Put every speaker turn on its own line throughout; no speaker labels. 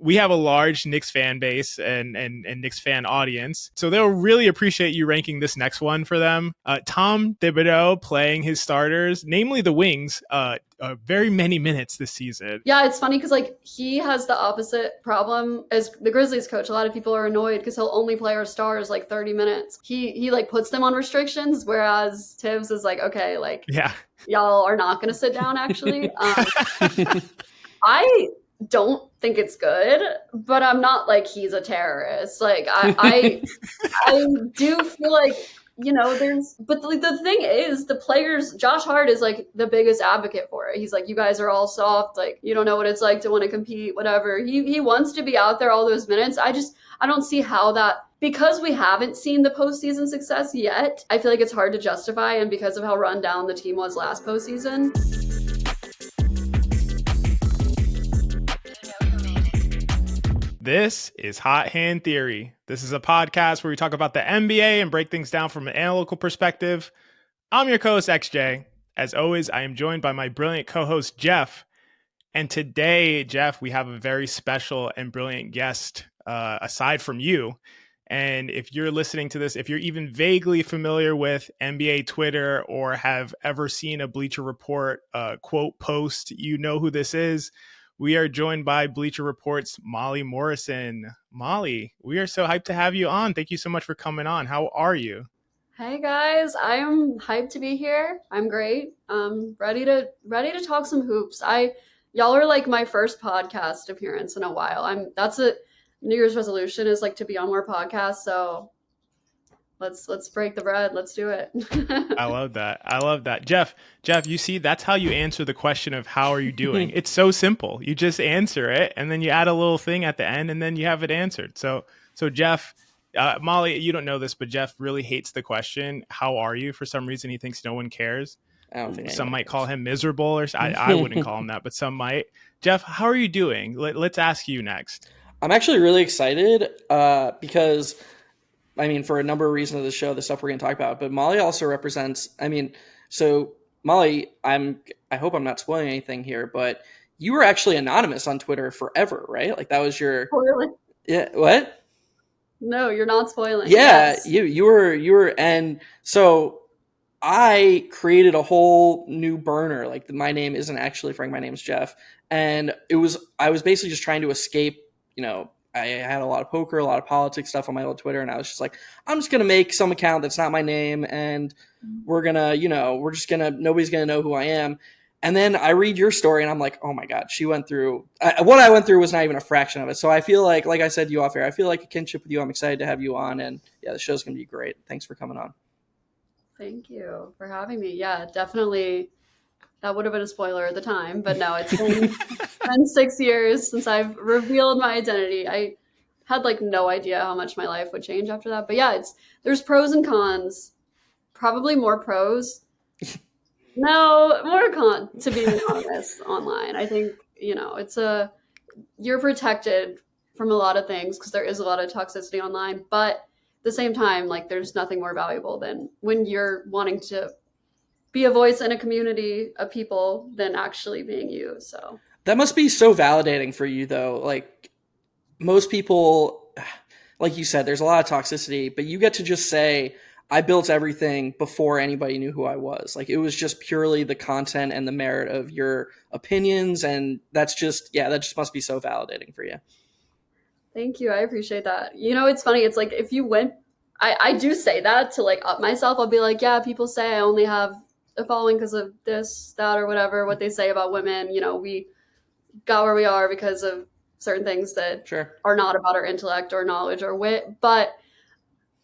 we have a large Knicks fan base and Knicks fan audience. So they'll really appreciate you ranking this next one for them. Tom Thibodeau playing his starters, namely the wings, very many minutes this season.
Yeah, it's funny because like he has the opposite problem as the Grizzlies coach. A lot of people are annoyed because he'll only play our stars like 30 minutes. He like puts them on restrictions, whereas Tibbs is like, okay, like y'all are not going to sit down actually. I don't think it's good, but I'm not like he's a terrorist. Like I do feel like, you know, but the thing is, the players, Josh Hart is like the biggest advocate for it. He's like, you guys are all soft, like you don't know what it's like to want to compete, whatever. He wants to be out there all those minutes. I don't see how that, because we haven't seen the postseason success yet, I feel like it's hard to justify, and because of how run down the team was last postseason.
This is Hot Hand Theory. This is a podcast where we talk about the NBA and break things down from an analytical perspective. I'm your co-host, XJ. As always, I am joined by my brilliant co-host, Geoff. And today, Geoff, we have a very special and brilliant guest aside from you. And if you're listening to this, if you're even vaguely familiar with NBA Twitter or have ever seen a Bleacher Report quote post, you know who this is. We are joined by Bleacher Report's Molly Morrison. Molly, we are so hyped to have you on. Thank you so much for coming on. How are you?
Hey guys, I am hyped to be here. I'm great. Ready to talk some hoops. Y'all are like my first podcast appearance in a while. That's a New Year's resolution, is like to be on more podcasts. So let's break the bread. Let's do it.
I love that. Geoff, you see, that's how you answer the question of how are you doing? It's so simple. You just answer it and then you add a little thing at the end and then you have it answered. So Geoff, Molly, you don't know this, but Geoff really hates the question, how are you? For some reason, he thinks no one cares.
I don't think
some might call him miserable, or I wouldn't call him that, but some might. Geoff, how are you doing? Let's ask you next. I'm
actually really excited because I mean, for a number of reasons of the show, the stuff we're going to talk about, but Molly also represents, so Molly, I hope I'm not spoiling anything here, but you were actually anonymous on Twitter forever, right? Like that was your,
Spoiling.
Yeah. What?
No, you're not spoiling.
Yeah.
Yes.
You were, and so I created a whole new burner. Like my name isn't actually Frank. My name's Geoff. And I was basically just trying to escape, I had a lot of poker, a lot of politics stuff on my old Twitter, and I was just like, I'm just going to make some account that's not my name, and we're going to, nobody's going to know who I am. And then I read your story, and I'm like, oh my God, she went through, what I went through was not even a fraction of it. So I feel like I said to you off air, I feel like a kinship with you. I'm excited to have you on, and yeah, the show's going to be great. Thanks for coming on.
Thank you for having me. Yeah, definitely. That would have been a spoiler at the time, but no, it's been 6 years since I've revealed my identity. I had like no idea how much my life would change after that. But yeah, there's pros and cons. Probably more pros. No, more cons to being anonymous online. I think, you're protected from a lot of things because there is a lot of toxicity online. But at the same time, like there's nothing more valuable than when you're wanting to be a voice in a community of people than actually being you. So
that must be so validating for you though. Like most people, like you said, there's a lot of toxicity, but you get to just say, I built everything before anybody knew who I was. Like it was just purely the content and the merit of your opinions. And that just must be so validating for you.
Thank you. I appreciate that. It's funny. It's like, if you went, I do say that to like up myself. I'll be like, yeah, people say I only have a following because of this, that, or whatever, what they say about women. We got where we are because of certain things that are not about our intellect or knowledge or wit. But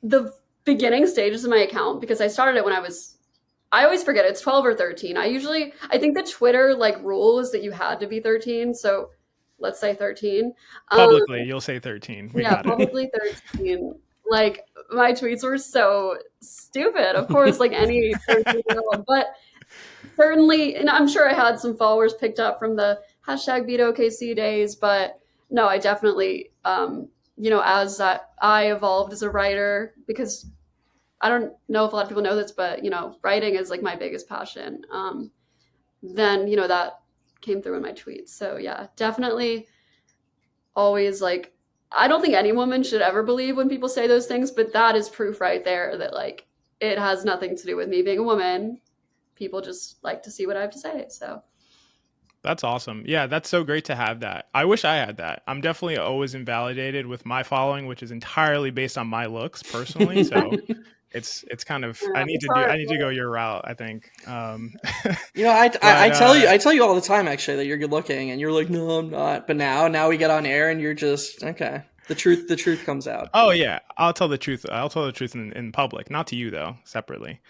the beginning stages of my account, because I started it when I always forget, it's 12 or 13. I think the Twitter like rule is that you had to be 13. So let's say 13.
Publicly, you'll say 13. We got
publicly 13. Like my tweets were so stupid, of course, like any 13-year-old, but certainly, and I'm sure I had some followers picked up from the hashtag BeatOKC days, but no, I definitely, as I evolved as a writer, because I don't know if a lot of people know this, but, writing is like my biggest passion. Then, that came through in my tweets. So yeah, definitely always like, I don't think any woman should ever believe when people say those things, but that is proof right there that like it has nothing to do with me being a woman. People just like to see what I have to say. So
That's awesome. Yeah, that's so great to have that. I wish I had that. I'm definitely always invalidated with my following, which is entirely based on my looks personally. So it's kind of I need to go your route, I think.
I tell you all the time actually that you're good looking, and you're like, no, I'm not. But now we get on air, and you're just okay. The truth comes out.
Oh yeah, I'll tell the truth. I'll tell the truth in public, not to you though, separately.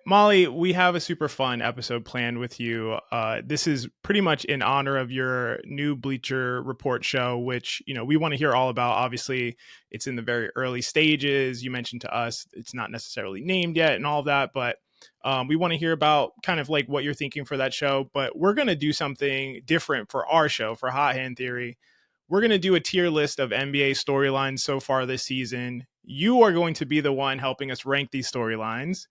Molly, we have a super fun episode planned with you. This is pretty much in honor of your new Bleacher Report show, which, we want to hear all about. Obviously, it's in the very early stages. You mentioned to us it's not necessarily named yet and all of that, but we want to hear about kind of like what you're thinking for that show. But we're going to do something different for our show, for Hot Hand Theory. We're going to do a tier list of NBA storylines so far this season. You are going to be the one helping us rank these storylines.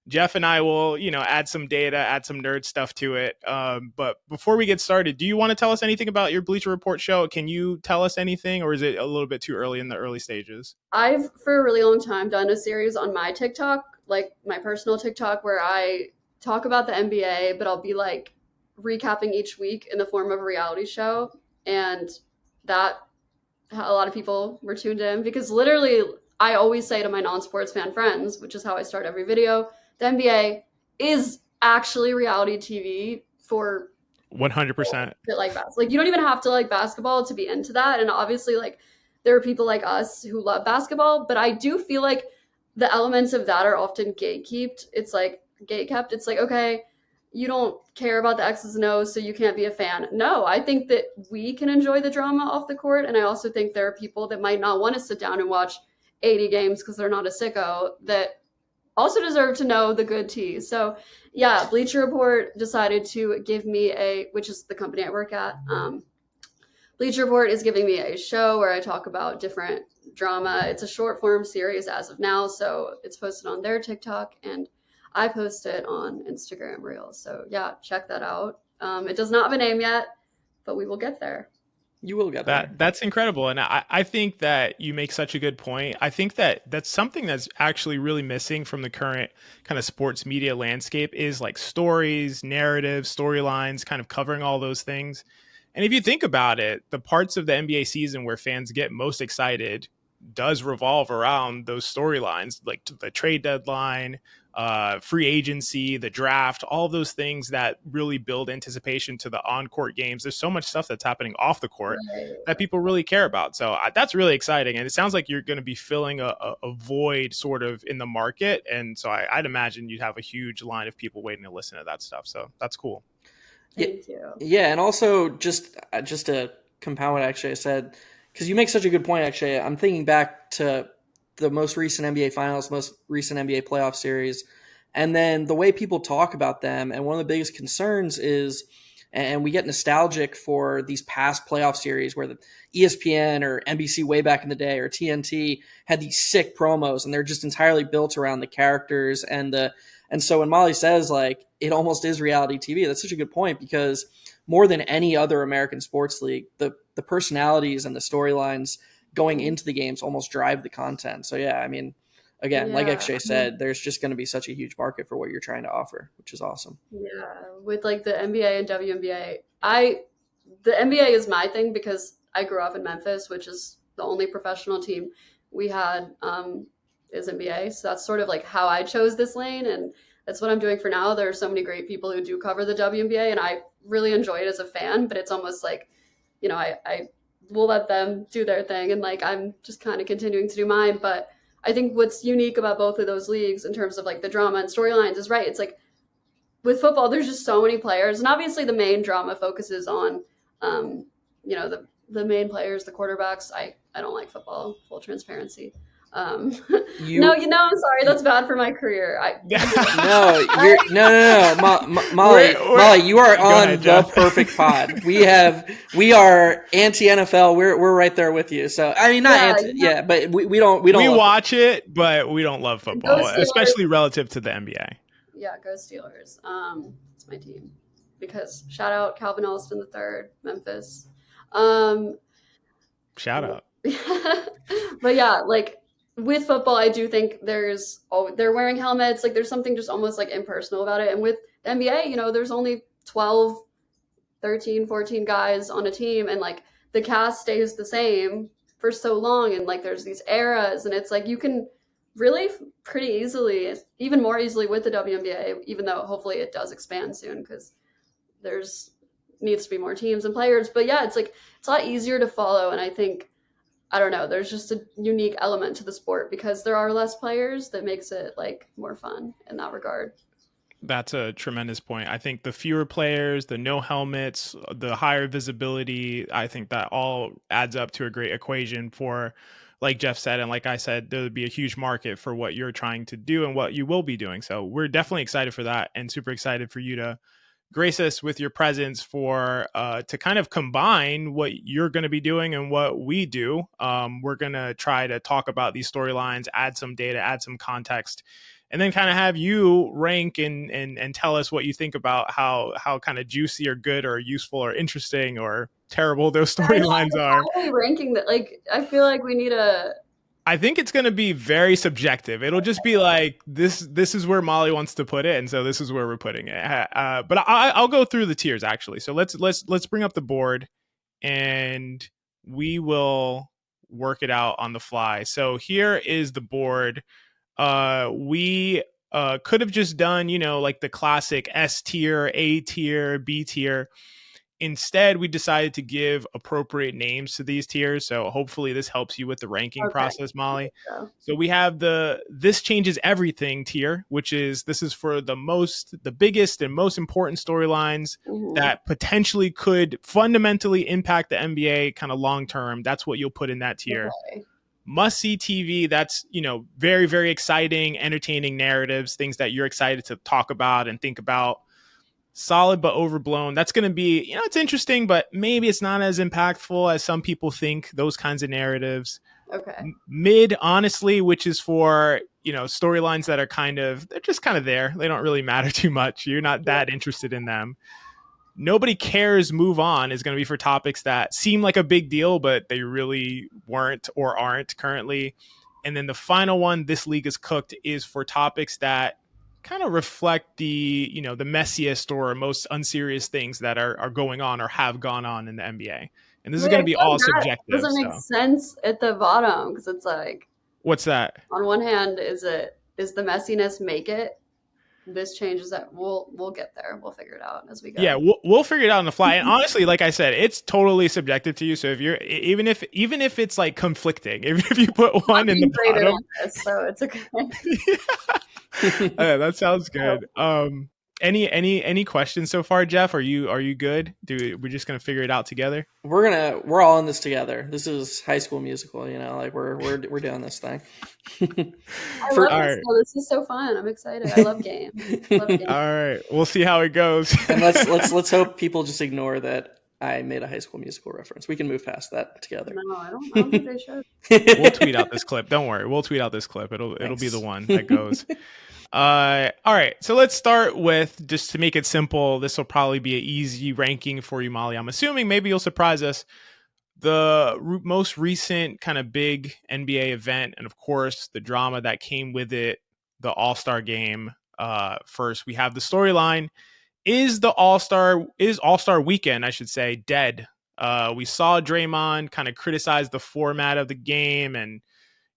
Geoff and I will, add some data, add some nerd stuff to it. But before we get started, do you want to tell us anything about your Bleacher Report show? Can you tell us anything, or is it a little bit too early in the early stages?
I've, for a really long time, done a series on my TikTok, like my personal TikTok, where I talk about the NBA, but I'll be like recapping each week in the form of a reality show. And that a lot of people were tuned in because literally I always say to my non-sports fan friends, which is how I start every video, the NBA is actually reality TV for
100%.
that like basketball. Like you don't even have to like basketball to be into that. And obviously like there are people like us who love basketball, but I do feel like the elements of that are often gatekept. It's like gatekept. It's like, okay, you don't care about the X's and O's, so you can't be a fan. No, I think that we can enjoy the drama off the court. And I also think there are people that might not want to sit down and watch 80 games because they're not a sicko that also deserve to know the good tea. So yeah, Bleacher Report decided to give me which is the company I work at. Bleacher Report is giving me a show where I talk about different drama. It's a short form series as of now. So it's posted on their TikTok and I post it on Instagram Reels. So yeah, check that out. It does not have a name yet, but we will get there.
You will get there.
That's incredible. And I think that you make such a good point. I think that that's something that's actually really missing from the current kind of sports media landscape is like stories, narratives, storylines, kind of covering all those things. And if you think about it, the parts of the NBA season where fans get most excited does revolve around those storylines, like the trade deadline, free agency, the draft, all of those things that really build anticipation to the on-court games. There's so much stuff that's happening off the court that people really care about. So that's really exciting. And it sounds like you're going to be filling a void sort of in the market. And so I'd imagine you'd have a huge line of people waiting to listen to that stuff. So that's cool.
Thank you.
Yeah. And also just to compound what actually I said, because you make such a good point, actually, I'm thinking back to the most recent NBA finals, most recent NBA playoff series, and then the way people talk about them. And one of the biggest concerns is, and we get nostalgic for these past playoff series where the ESPN or NBC way back in the day or TNT had these sick promos and they're just entirely built around the characters. And so when Molly says like, it almost is reality TV, that's such a good point because more than any other American sports league, the personalities and the storylines going into the games almost drive the content. So yeah, I mean, again, like XJ said, there's just going to be such a huge market for what you're trying to offer, which is awesome.
Yeah, with like the NBA and WNBA, the NBA is my thing because I grew up in Memphis, which is the only professional team we had is NBA. So that's sort of like how I chose this lane, and that's what I'm doing for now. There are so many great people who do cover the WNBA, and I really enjoy it as a fan. But it's almost like, I will let them do their thing, and like I'm just kind of continuing to do mine. But I think what's unique about both of those leagues in terms of like the drama and storylines is right. It's like with football, there's just so many players, and obviously the main drama focuses on, the main players, the quarterbacks. I don't like football, full transparency. I'm sorry, that's bad for my career.
Molly, you are on the perfect pod. We are anti NFL. We're right there with you. So I mean, but we don't. We
watch it, but we don't love football, especially relative to the NBA.
Yeah, go Steelers. It's my team because shout out Calvin Austin III, Memphis.
Shout out.
But yeah, like with football, I do think they're wearing helmets. Like there's something just almost like impersonal about it. And with the NBA, you know, there's only 12, 13, 14 guys on a team, and like the cast stays the same for so long. And like there's these eras, and it's like you can really pretty easily, even more easily with the WNBA, even though hopefully it does expand soon because there's needs to be more teams and players. But yeah, it's like it's a lot easier to follow. And I think, I don't know, there's just a unique element to the sport because there are less players that makes it like more fun in that regard.
That's a tremendous point. I think the fewer players, the no helmets, the higher visibility, I think that all adds up to a great equation for, like Geoff said, and like I said, there would be a huge market for what you're trying to do and what you will be doing. So we're definitely excited for that and super excited for you to grace us with your presence for to kind of combine what you're going to be doing and what we do. We're going to try to talk about these storylines, add some data, add some context, and then kind of have you rank and tell us what you think about how kind of juicy or good or useful or interesting or terrible those storylines are.
How are we ranking that? Like, I feel like we need a...
I think it's going to be very subjective. It'll just be like this is where Molly wants to put it, and so this is where we're putting it. But I'll go through the tiers actually. So let's bring up the board, and we will work it out on the fly. So here is the board. We could have just done, you know, like the classic S tier, A tier, B tier. Instead, we decided to give appropriate names to these tiers. So hopefully this helps you with the ranking process, Molly. So we have this changes everything tier, which is this is for the biggest and most important storylines that potentially could fundamentally impact the NBA kind of long term. That's what you'll put in that tier. Okay. Must see TV. That's, you know, very, very exciting, entertaining narratives, things that you're excited to talk about and think about. Solid but overblown. That's going to be, you know, it's interesting, but maybe it's not as impactful as some people think, those kinds of narratives.
Okay.
Mid, honestly, which is for, you know, storylines that are they're just kind of there. They don't really matter too much. You're not that interested in them. Nobody cares, move on, is going to be for topics that seem like a big deal, but they really weren't or aren't currently. And then the final one, this league is cooked, is for topics that kind of reflect the, you know, the messiest or most unserious things that are going on or have gone on in the NBA. And this is going to be all subjective.
Doesn't make sense at the bottom because it's like,
what's that?
On one hand, is the messiness make it? This changes that. We'll get there. We'll figure it out as we go.
Yeah, we'll figure it out on the fly. And honestly, like I said, it's totally subjective to you. So if you're even if it's like conflicting, if you put one in the bottom,
so it's okay.
That sounds good. Any questions so far, Geoff? Are you good? We're just gonna figure it out together?
We're all in this together. This is High School Musical, you know, like we're doing this thing.
I love this. This is so fun. I'm excited. I love games.
All right, we'll see how it goes.
And let's hope people just ignore that I made a High School Musical reference. We can move past that together.
No, I don't think they should.
We'll tweet out this clip. Don't worry. We'll tweet out this clip. It'll be the one that goes. All right. So let's start with, just to make it simple, this will probably be an easy ranking for you, Molly. I'm assuming maybe you'll surprise us. The most recent kind of big NBA event, and of course the drama that came with it, the All-Star game. First, we have the storyline. Is All-Star weekend, I should say, dead? We saw Draymond kind of criticize the format of the game, and,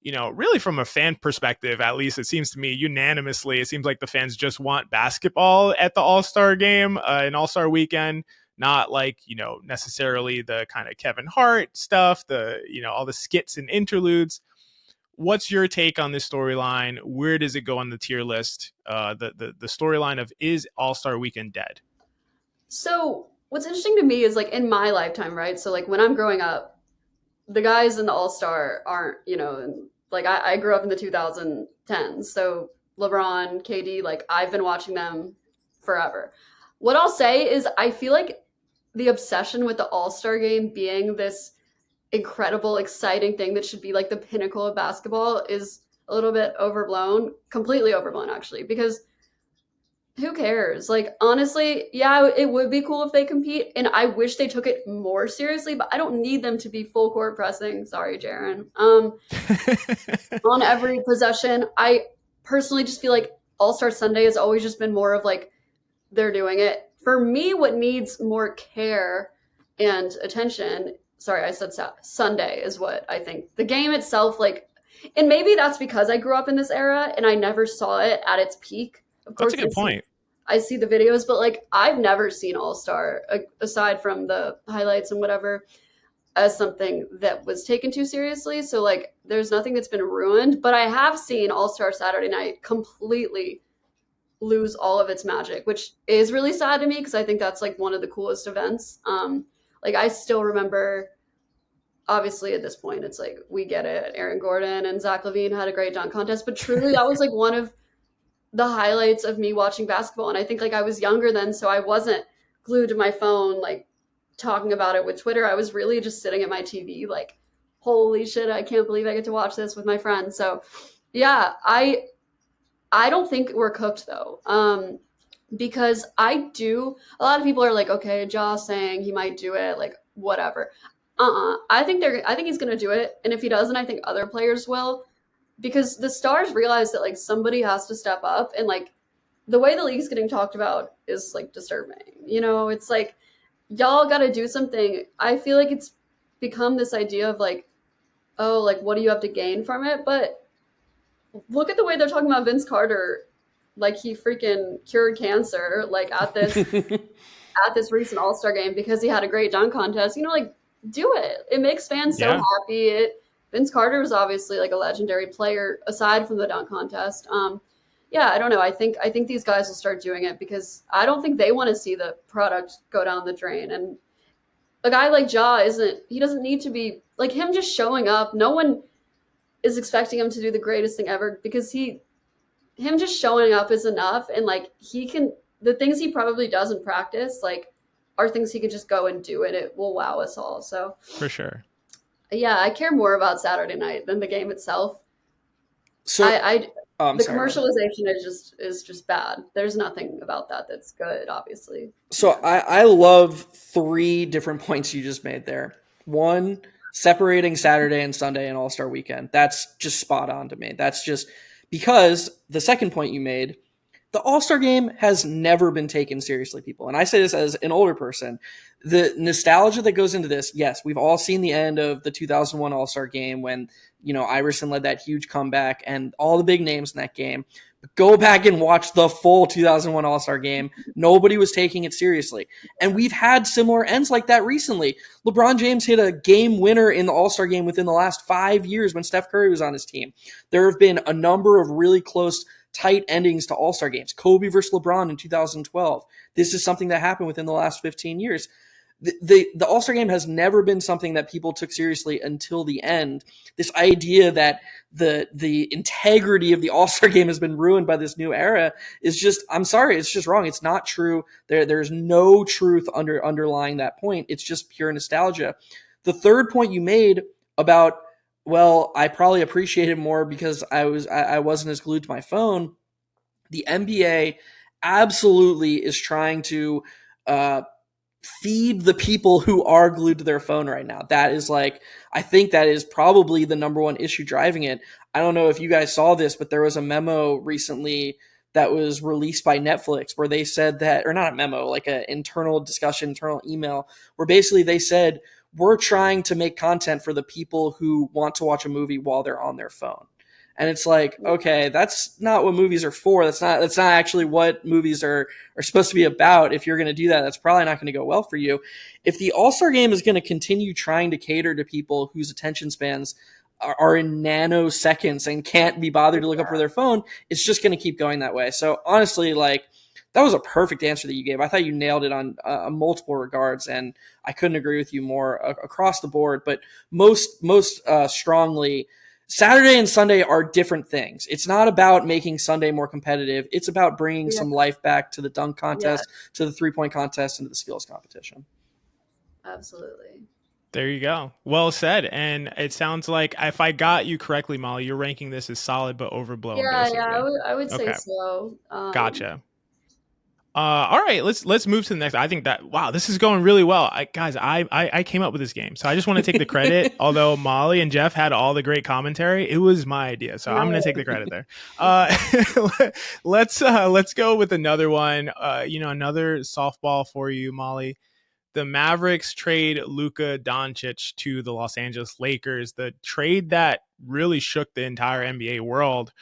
you know, really from a fan perspective, at least it seems to me unanimously, it seems like the fans just want basketball at the All-Star game, an All-Star weekend, not like, you know, necessarily the kind of Kevin Hart stuff, you know, all the skits and interludes. What's your take on this storyline? Where does it go on the tier list? The storyline of, is All-Star Weekend dead?
So what's interesting to me is, like, in my lifetime, right? So like when I'm growing up, the guys in the All-Star aren't, you know, like I grew up in the 2010s. So LeBron, KD, like I've been watching them forever. What I'll say is I feel like the obsession with the All-Star game being this incredible, exciting thing that should be like the pinnacle of basketball is a little bit overblown, completely overblown actually, because who cares? Like, honestly, yeah, it would be cool if they compete, and I wish they took it more seriously, but I don't need them to be full court pressing. Sorry, Jaren. On every possession, I personally just feel like All-Star Sunday has always just been more of like they're doing it. For me, what needs more care and attention, sorry, I said Sunday is what I think. The game itself, like, and maybe that's because I grew up in this era and I never saw it at its peak. Of
That's
course,
a good point.
I see the videos, but like I've never seen All Star aside from the highlights and whatever as something that was taken too seriously. So like, there's nothing that's been ruined, but I have seen All Star Saturday Night completely lose all of its magic, which is really sad to me because I think that's like one of the coolest events. Like I still remember, obviously at this point, it's like we get it. Aaron Gordon and Zach LaVine had a great dunk contest, but truly that was like one of the highlights of me watching basketball. And I think like I was younger then, so I wasn't glued to my phone like talking about it with Twitter. I was really just sitting at my TV like, holy shit, I can't believe I get to watch this with my friends. So yeah, I don't think we're cooked though. Because a lot of people are like, okay, Josh saying he might do it, like whatever. I think he's gonna do it. And if he doesn't, I think other players will. Because the stars realize that like somebody has to step up, and like the way the league's getting talked about is like disturbing. You know, it's like y'all gotta do something. I feel like it's become this idea of like, oh, like what do you have to gain from it? But look at the way they're talking about Vince Carter, like he freaking cured cancer, like at this recent All Star game because he had a great dunk contest. You know, like do it. It makes fans so
Yeah.
happy. Vince Carter was obviously like a legendary player aside from the dunk contest. Yeah, I don't know. I think these guys will start doing it because I don't think they want to see the product go down the drain. And a guy like he doesn't need to be like him just showing up. No one is expecting him to do the greatest thing ever because him just showing up is enough. And like the things he probably does in practice, like are things he can just go and do, and it will wow us all. So
For sure.
yeah, I care more about Saturday night than the game itself.
So I'm
The
sorry,
commercialization is just bad. There's nothing about that that's good, obviously.
So I love three different points you just made there. One, separating Saturday and Sunday and All-Star weekend. That's just spot on to me. That's just because the second point you made, the All-Star game has never been taken seriously, people. And I say this as an older person. The nostalgia that goes into this, yes, we've all seen the end of the 2001 All-Star game when, Iverson led that huge comeback and all the big names in that game. But go back and watch the full 2001 All-Star game. Nobody was taking it seriously. And we've had similar ends like that recently. LeBron James hit a game winner in the All-Star game within the last 5 years when Steph Curry was on his team. There have been a number of really close tight endings to All-Star games. Kobe versus LeBron in 2012. This is something that happened within the last 15 years. The All-Star game has never been something that people took seriously until the end. This idea that the integrity of the All-Star game has been ruined by this new era is just, I'm sorry, it's just wrong. It's not true. There's no truth underlying that point. It's just pure nostalgia. The third point you made about, well, I probably appreciate it more because I wasn't as glued to my phone. The NBA absolutely is trying to feed the people who are glued to their phone right now. That is I think that is probably the number one issue driving it. I don't know if you guys saw this, but there was a memo recently that was released by Netflix where they said that, or not a memo, like an internal discussion, internal email, where basically they said, we're trying to make content for the people who want to watch a movie while they're on their phone. And it's like, okay, that's not what movies are for. That's not actually what movies are supposed to be about. If you're going to do that, that's probably not going to go well for you. If the All-Star game is going to continue trying to cater to people whose attention spans are in nanoseconds and can't be bothered to look up for their phone, it's just going to keep going that way. So honestly, that was a perfect answer that you gave. I thought you nailed it on multiple regards, and I couldn't agree with you more across the board. But most strongly, Saturday and Sunday are different things. It's not about making Sunday more competitive. It's about bringing some life back to the dunk contest, to the three-point contest, and to the skills competition.
Absolutely.
There you go. Well said. And it sounds like, if I got you correctly, Molly, you're ranking this as solid but overblown.
Yeah,
basically.
I would say so.
Gotcha. All right, let's move to the next. I think that wow, this is going really well, guys. I came up with this game, so I just want to take the credit. Although Molly and Geoff had all the great commentary, it was my idea, so I'm going to take the credit there. Let's go with another one. Another softball for you, Molly. The Mavericks trade Luka Doncic to the Los Angeles Lakers. The trade that really shook the entire NBA world.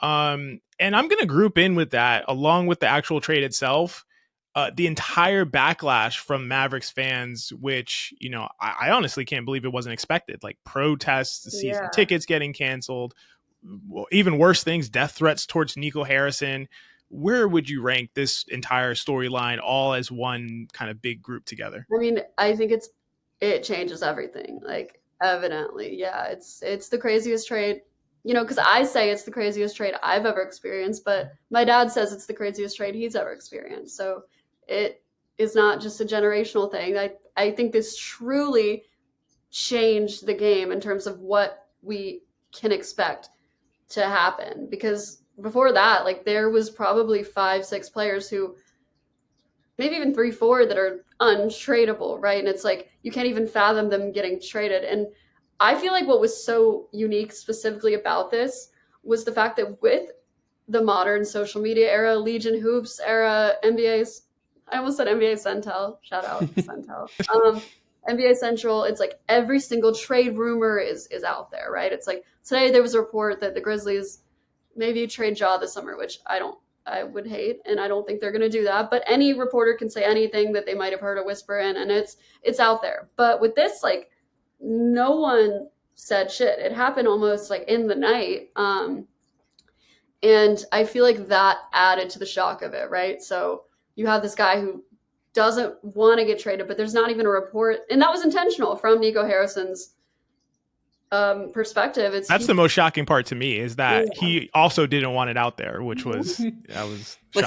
And I'm going to group in with that, along with the actual trade itself, the entire backlash from Mavericks fans, which, I honestly can't believe it wasn't expected. Like protests, season tickets getting canceled, even worse things, death threats towards Nico Harrison. Where would you rank this entire storyline all as one kind of big group together?
I mean, I think it changes everything. Like, evidently, yeah, it's the craziest trade. Because I say it's the craziest trade I've ever experienced, but my dad says it's the craziest trade he's ever experienced. So it is not just a generational thing. I think this truly changed the game in terms of what we can expect to happen. Because before that, like, there was probably 5-6 players who, maybe even 3-4, that are untradeable, right? And it's like, you can't even fathom them getting traded. And I feel like what was so unique specifically about this was the fact that with the modern social media era, Legion Hoops era, I almost said NBA Central, shout out Central, NBA Central, it's like every single trade rumor is out there, right? It's like today there was a report that the Grizzlies maybe trade Ja this summer, which I would hate, and I don't think they're going to do that. But any reporter can say anything that they might have heard a whisper in, and it's out there. But with this, like, no one said shit. It happened almost like in the night. And I feel like that added to the shock of it, right? So you have this guy who doesn't want to get traded, but there's not even a report. And that was intentional from Nico Harrison's perspective.
That's the most shocking part to me, is that he also didn't want it out there, which was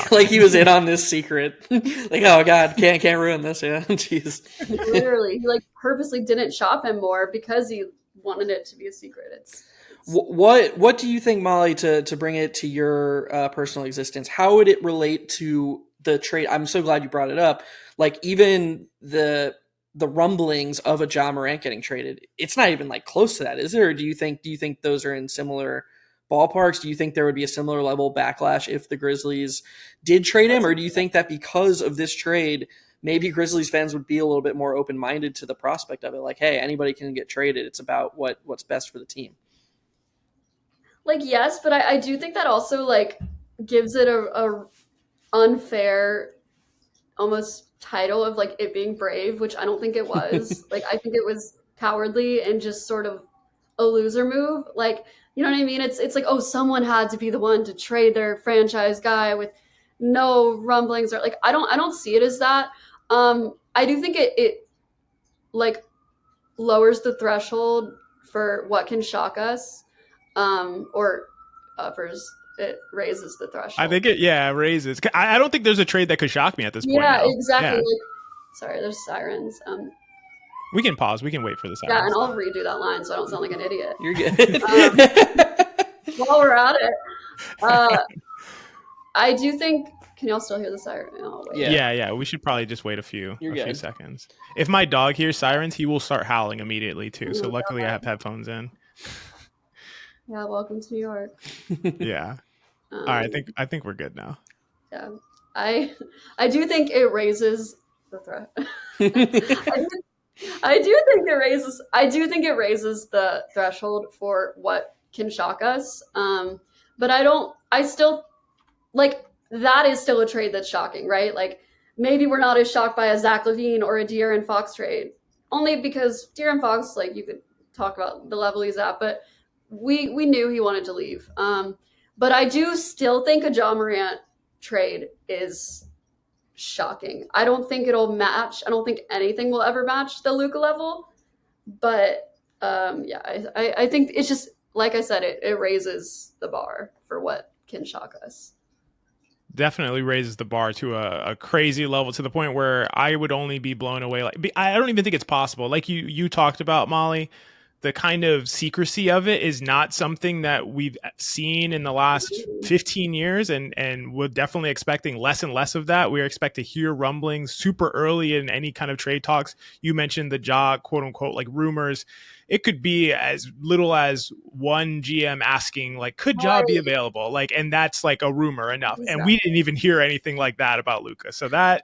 like he was in on this secret. Like, oh god, can't ruin this. Yeah, jeez.
Literally, he like purposely didn't shop him more because he wanted it to be a secret.
What do you think, Molly, to bring it to your personal existence? How would it relate to the trade? I'm so glad you brought it up. Like, even the rumblings of a Ja Morant getting traded, it's not even like close to that, is it? Or do you think those are in similar ballparks? Do you think there would be a similar level backlash if the Grizzlies did trade him? Or do you think that because of this trade, maybe Grizzlies fans would be a little bit more open-minded to the prospect of it? Like, hey, anybody can get traded. It's about what's best for the team.
Like, yes, but I do think that also like gives it a unfair almost title of like it being brave, which I don't think it was. Like, I think it was cowardly and just sort of a loser move. Like, you know what I mean? It's like, oh, someone had to be the one to trade their franchise guy with no rumblings, or like, I don't see it as that. I do think it like lowers the threshold for what can shock us, or uppers. It raises the threshold.
I think it raises. I don't think there's a trade that could shock me at this point.
Yeah, exactly. Yeah. Like, sorry, there's sirens.
We can pause. We can wait for the sirens.
Yeah, and I'll redo that line so I don't sound like an idiot.
You're good.
While we're at it, I do think. Can y'all still hear the siren? Oh, wait.
Yeah. We should probably just wait a few seconds. If my dog hears sirens, he will start howling immediately too. So luckily, I have headphones in.
Yeah, welcome to New York.
Yeah. All right, I think we're good now.
Yeah, I do think it raises the threat. I do think it raises the threshold for what can shock us. But I still like, that is still a trade that's shocking, right? Like, maybe we're not as shocked by a Zach LaVine or a De'Aaron Fox trade, only because De'Aaron Fox, like, you could talk about the level he's at, but we knew he wanted to leave. But I do still think a Ja Morant trade is shocking. I don't think it'll match. I don't think anything will ever match the Luka level. But I think it's just, like I said, it raises the bar for what can shock us.
Definitely raises the bar to a crazy level, to the point where I would only be blown away. Like, I don't even think it's possible. Like you talked about, Molly, the kind of secrecy of it is not something that we've seen in the last 15 years, and we're definitely expecting less and less of that. We expect to hear rumblings super early in any kind of trade talks. You mentioned the Ja, quote unquote, like rumors. It could be as little as one GM asking, like, could Ja be available? Like, and that's like a rumor enough. And we didn't even hear anything like that about Luka. So that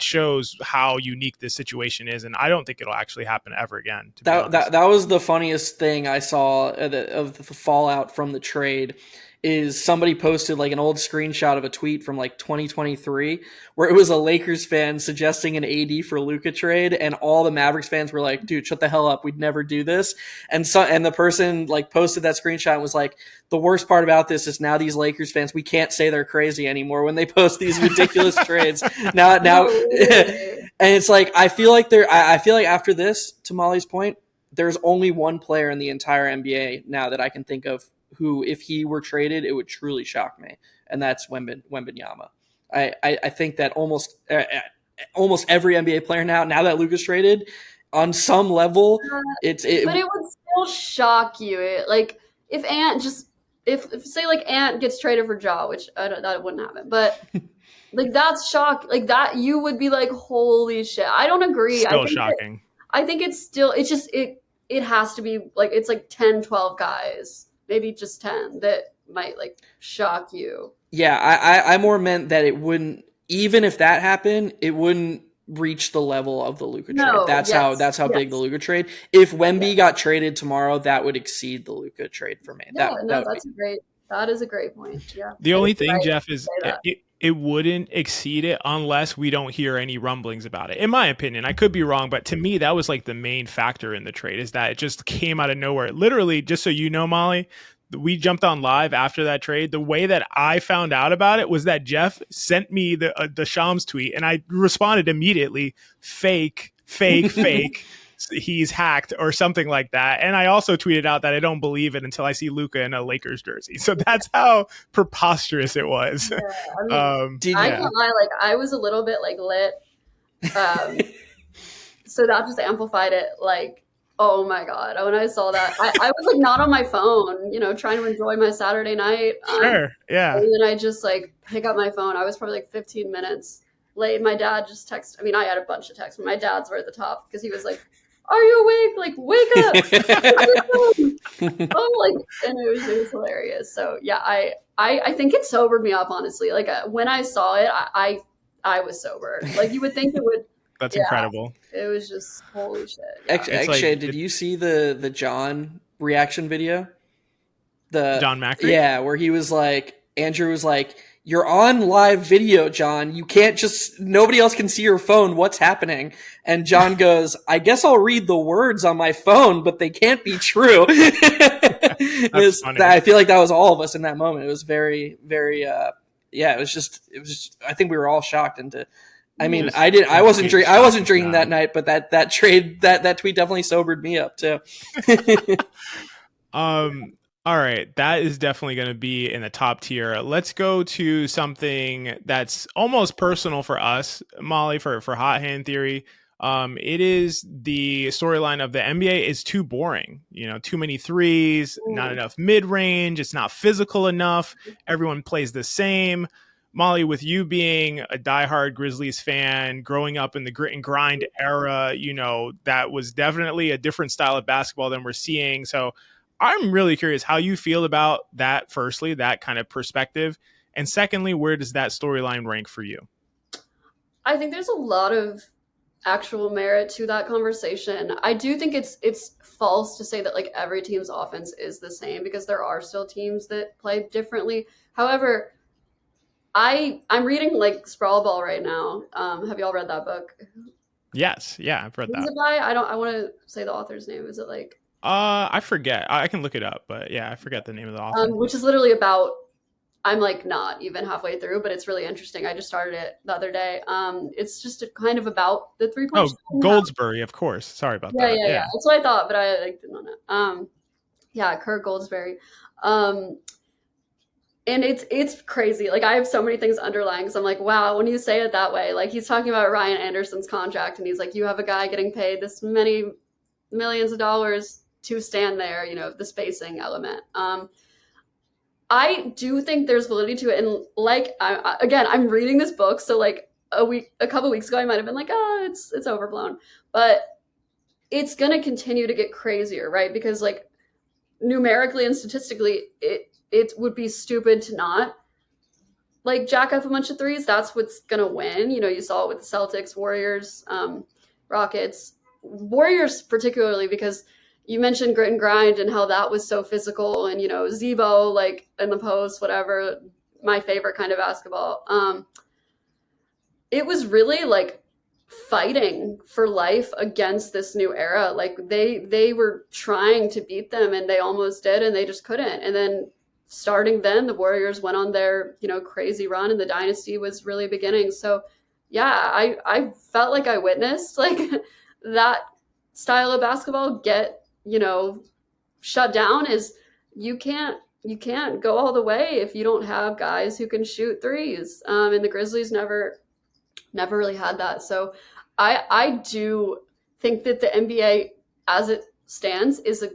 shows how unique this situation is, and I don't think it'll actually happen ever again.
That was the funniest thing I saw of the fallout from the trade. Is somebody posted like an old screenshot of a tweet from like 2023 where it was a Lakers fan suggesting an AD for Luka trade, and all the Mavericks fans were like, dude, shut the hell up, we'd never do this. And the person like posted that screenshot and was like, the worst part about this is now these Lakers fans, we can't say they're crazy anymore when they post these ridiculous trades. Now and it's like I feel like after this, to Molly's point, there's only one player in the entire NBA now that I can think of who, if he were traded, it would truly shock me, and that's Wembanyama. I think that almost every NBA player now that Luka's traded, on some level, but
it would still shock you. Like if say like Ant gets traded for Ja, which that wouldn't happen, but like that's shock. Like that, you would be like, holy shit. I don't agree.
Still shocking.
I think it has to be like, it's like 10, 12 guys. Maybe just 10 that might like shock you.
Yeah, I more meant that it wouldn't, even if that happened, it wouldn't reach the level of the Luka trade. That's how big the Luka trade. If Wemby got traded tomorrow, that would exceed the Luka trade for me.
That is a great point. Yeah.
The only thing, Geoff, is it wouldn't exceed it unless we don't hear any rumblings about it. In my opinion, I could be wrong, but to me, that was like the main factor in the trade, is that it just came out of nowhere. Literally, just so you know, Molly, we jumped on live after that trade. The way that I found out about it was that Geoff sent me the Shams tweet, and I responded immediately, fake. He's hacked or something like that. And I also tweeted out that I don't believe it until I see Luka in a Lakers jersey. So that's how preposterous it was.
Yeah, I mean, I can't lie, like I was a little bit like lit. So that just amplified it. Like, oh my God. When I saw that, I was like not on my phone, trying to enjoy my Saturday night.
Sure. Yeah.
And then I just like pick up my phone. I was probably like 15 minutes late. My dad just texted. I mean, I had a bunch of texts, but my dad's were at the top because he was like, are you awake? Like, wake up! And it was hilarious. So yeah, I think it sobered me up, honestly. Like when I saw it, I was sober. Like you would think it would.
That's incredible.
It was just holy shit.
Yeah. XJ, did you see the John reaction video? The
John Macri?
Yeah, where he was like, Andrew was like, you're on live video, John. You can't nobody else can see your phone. What's happening? And John goes, I guess I'll read the words on my phone, but they can't be true. I feel like that was all of us in that moment. It was very, very, it was just, I think we were all shocked into, I mean, I wasn't drinking that night, but that tweet definitely sobered me up too.
All right, that is definitely going to be in the top tier. Let's go to something that's almost personal for us, Molly, for Hot Hand Theory. It is the storyline of the NBA is too boring. Too many threes, not enough mid-range. It's not physical enough. Everyone plays the same. Molly, with you being a diehard Grizzlies fan, growing up in the grit and grind era, that was definitely a different style of basketball than we're seeing. So I'm really curious how you feel about that, firstly, that kind of perspective. And secondly, where does that storyline rank for you?
I think there's a lot of actual merit to that conversation. I do think it's false to say that like every team's offense is the same, because there are still teams that play differently. However, I'm reading like Sprawl Ball right now. Have y'all read that book?
Yes. Yeah, I've read that.
Is it by? I want to say the author's name. Is it like?
I forget. I can look it up, but yeah, I forget the name of the author.
Which is literally about, I'm like not even halfway through, but it's really interesting. I just started it the other day. It's just kind of about the 3-point.
Oh, Goldsberry, of course. Sorry about that.
Yeah. That's what I thought, but I didn't know. Yeah, Kurt Goldsberry. And it's crazy. Like I have so many things underlying, because I'm like, wow, when you say it that way, like he's talking about Ryan Anderson's contract, and he's like, you have a guy getting paid this many millions of dollars to stand there, the spacing element. I do think there's validity to it. And like, I'm reading this book. So like a couple weeks ago, I might've been like, oh, it's overblown, but it's going to continue to get crazier, right? Because like numerically and statistically, it would be stupid to not like jack up a bunch of threes. That's what's going to win. You saw it with the Celtics, Warriors, Rockets, Warriors particularly, because you mentioned grit and grind and how that was so physical, and Zebo like in the post, whatever, my favorite kind of basketball. It was really like fighting for life against this new era. Like they were trying to beat them, and they almost did, and they just couldn't. And then starting then, the Warriors went on their crazy run, and the dynasty was really beginning. So yeah, I felt like I witnessed like that style of basketball get shut down. Is you can't go all the way if you don't have guys who can shoot threes. And the Grizzlies never really had that. So I do think that the NBA as it stands is a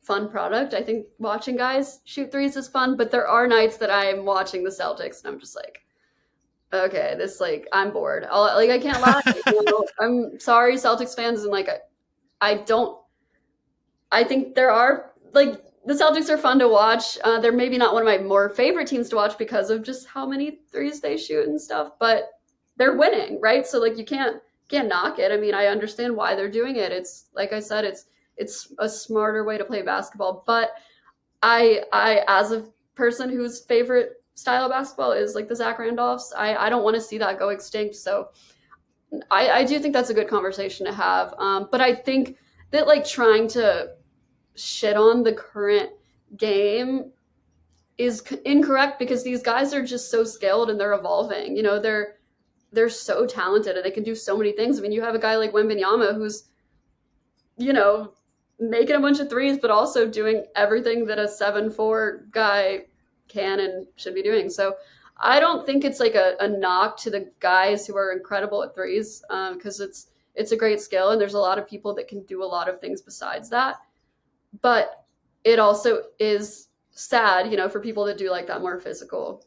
fun product. I think watching guys shoot threes is fun, but there are nights that I'm watching the Celtics and I'm just like, okay, this like I'm bored. I can't lie. I'm sorry, Celtics fans, and like I think there are like the Celtics are fun to watch. They're maybe not one of my more favorite teams to watch because of just how many threes they shoot and stuff, but they're winning, right? So like you can't knock it. I mean, I understand why they're doing it. It's like I said, it's a smarter way to play basketball. But I as a person whose favorite style of basketball is like the Zach Randolphs, I don't want to see that go extinct. So I do think that's a good conversation to have. But I think that like trying to shit on the current game is incorrect, because these guys are just so skilled and they're evolving. They're so talented and they can do so many things. I mean, you have a guy like Wembanyama who's, making a bunch of threes, but also doing everything that a 7'4" guy can and should be doing. So I don't think it's like a knock to the guys who are incredible at threes, because it's a great skill and there's a lot of people that can do a lot of things besides that. But it also is sad, for people that do like that more physical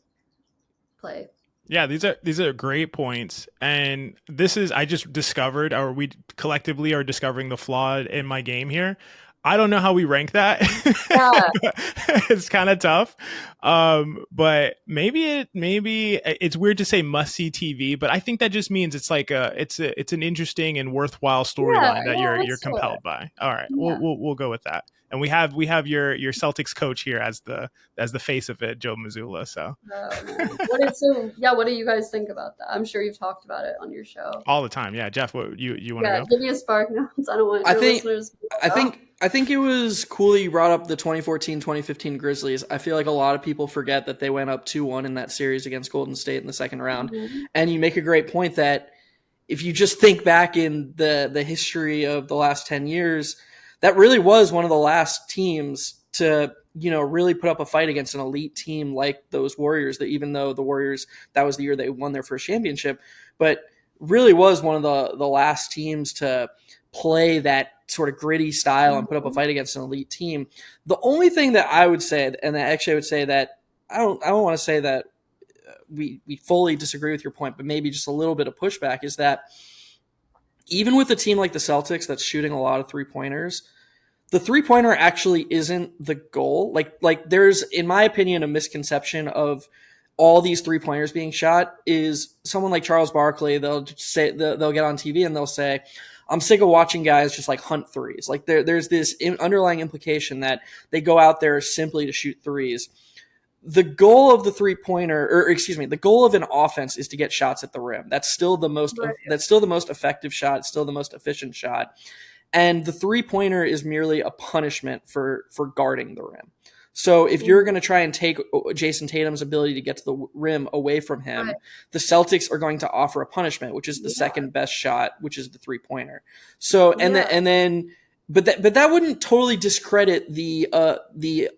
play.
Yeah, these are great points. And I just discovered, or we collectively are discovering the flaw in my game here. I don't know how we rank that. Yeah. It's kind of tough. But maybe it's weird to say must see TV, but I think that just means it's like it's an interesting and worthwhile storyline that you're compelled by. All right. Yeah. We'll go with that. And we have your Celtics coach here as the face of it, Joe Mazzulla. So,
what do you guys think about that? I'm sure you've talked about it on your show
all the time. Yeah, Jeff, what you want to go?
Give me a spark notes. I don't want listeners.
I think it was cool that you brought up the 2014-2015 Grizzlies. I feel like a lot of people forget that they went up 2-1 in that series against Golden State in the second round. Mm-hmm. And you make a great point that if you just think back in the history of the last 10 years, that really was one of the last teams to, really put up a fight against an elite team like those Warriors, that even though the Warriors, that was the year they won their first championship, but really was one of the last teams to play that sort of gritty style and put up a fight against an elite team. The only thing that I would say, and that actually I would say that I don't want to say that we fully disagree with your point, but maybe just a little bit of pushback, is that even with a team like the Celtics that's shooting a lot of three-pointers, the three-pointer actually isn't the goal. Like there's, in my opinion, a misconception of all these three-pointers being shot. Is someone like Charles Barkley, they'll get on TV and they'll say, I'm sick of watching guys just like hunt threes. Like there's this underlying implication that they go out there simply to shoot threes. The goal of the the goal of an offense is to get shots at the rim. That's still the most effective shot. It's still the most efficient shot. And the three-pointer is merely a punishment for guarding the rim. So if you're going to try and take Jason Tatum's ability to get to the rim away from him, right, the Celtics are going to offer a punishment, which is the second best shot, which is the three-pointer. So but that wouldn't totally discredit the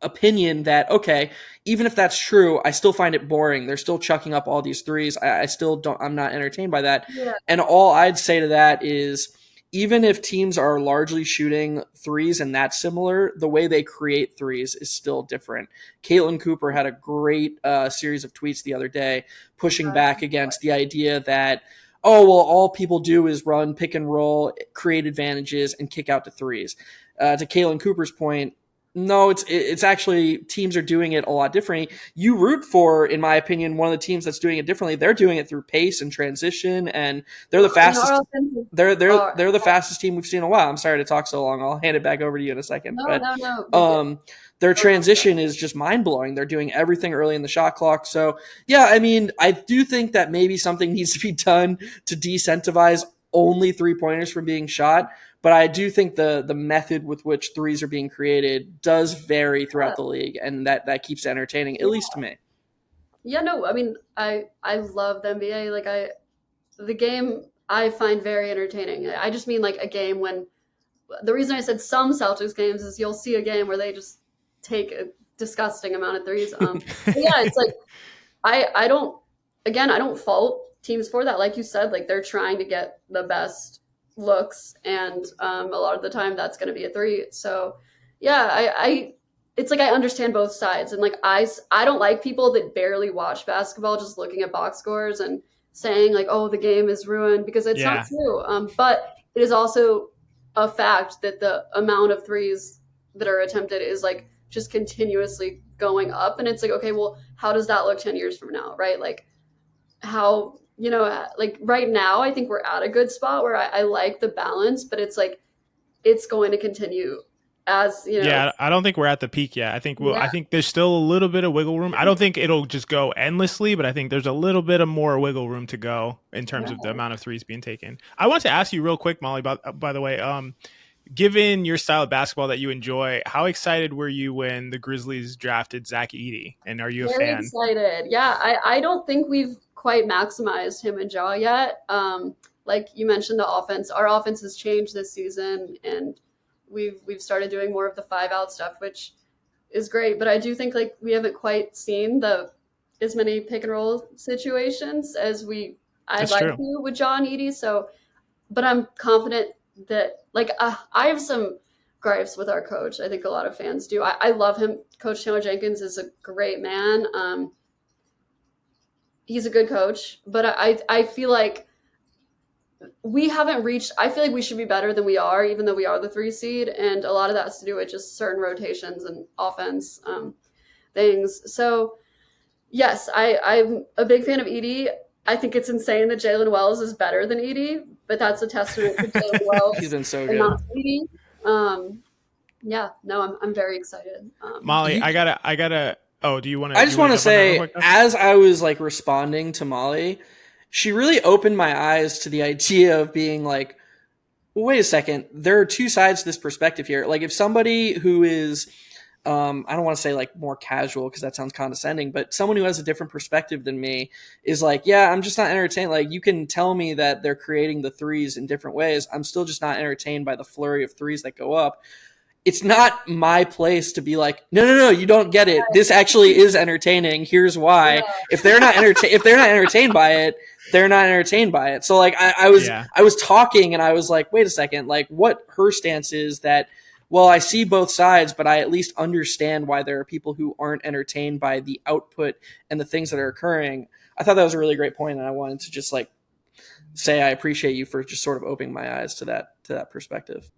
opinion that, okay, even if that's true, I still find it boring. They're still chucking up all these threes. I'm not entertained by that. Yeah. And all I'd say to that is, even if teams are largely shooting threes and that's similar, the way they create threes is still different. Caitlin Cooper had a great series of tweets the other day pushing back against the idea that, oh, well, all people do is run pick and roll, create advantages, and kick out to threes. To Caitlin Cooper's point, no, it's actually teams are doing it a lot differently. You root for, in my opinion, one of the teams that's doing it differently. They're doing it through pace and transition, and they're the fastest. They're the fastest team we've seen in a while. I'm sorry to talk so long. I'll hand it back over to you in a second.
No.
Their transition is just mind blowing. They're doing everything early in the shot clock. So yeah, I mean, I do think that maybe something needs to be done to decentivize only 3-pointers from being shot. But I do think the method with which threes are being created does vary throughout the league, and that keeps it entertaining, at least to me.
Yeah, no, I mean, I love the NBA. Like, the game I find very entertaining. I just mean like a game when, the reason I said some Celtics games is you'll see a game where they just take a disgusting amount of threes. But yeah, it's like, I don't fault teams for that. Like you said, like they're trying to get the best looks, and a lot of the time that's going to be a three. So yeah, I it's like I understand both sides, and like I don't like people that barely watch basketball just looking at box scores and saying like, oh, the game is ruined, because it's not true. But it is also a fact that the amount of threes that are attempted is like just continuously going up, and it's like, okay, well, how does that look 10 years from now, right? Like how, like right now, I think we're at a good spot where I like the balance, but it's like, it's going to continue as,
Yeah, I don't think we're at the peak yet. I think I think there's still a little bit of wiggle room. I don't think it'll just go endlessly, but I think there's a little bit of more wiggle room to go in terms of the amount of threes being taken. I want to ask you real quick, Molly, by the way, given your style of basketball that you enjoy, how excited were you when the Grizzlies drafted Zach Edey? And are you a fan?
Very excited. Yeah, I don't think we've quite maximized him and Ja yet. Like you mentioned, the offense, our offense has changed this season, and we've started doing more of the 5-out stuff, which is great. But I do think like we haven't quite seen as many pick and roll situations as I'd like to with Ja and Edey. So, but I'm confident that like I have some gripes with our coach. I think a lot of fans do. I love him. Coach Taylor Jenkins is a great man. He's a good coach, but I feel like we haven't reached, I feel like we should be better than we are, even though we are the 3 seed. And a lot of that has to do with just certain rotations and offense things. So yes, I'm a big fan of Edey. I think it's insane that Jalen Wells is better than Edey, but that's a testament to Jalen Wells.
He's been so good.
Not Edey. Yeah, no, I'm very excited.
Molly, I gotta. Oh, do you want to?
I just want to say, as I was like responding to Molly, she really opened my eyes to the idea of being like, well, wait a second, there are two sides to this perspective here. Like if somebody who is, I don't want to say like more casual because that sounds condescending, but someone who has a different perspective than me is like, yeah, I'm just not entertained. Like you can tell me that they're creating the threes in different ways. I'm still just not entertained by the flurry of threes that go up. It's not my place to be like, no, you don't get it. This actually is entertaining. Here's why. Yeah. If they're not entertained by it, they're not entertained by it. So like I was talking and I was like, wait a second, like what her stance is that, well, I see both sides, but I at least understand why there are people who aren't entertained by the output and the things that are occurring. I thought that was a really great point, and I wanted to just like say I appreciate you for just sort of opening my eyes to that perspective.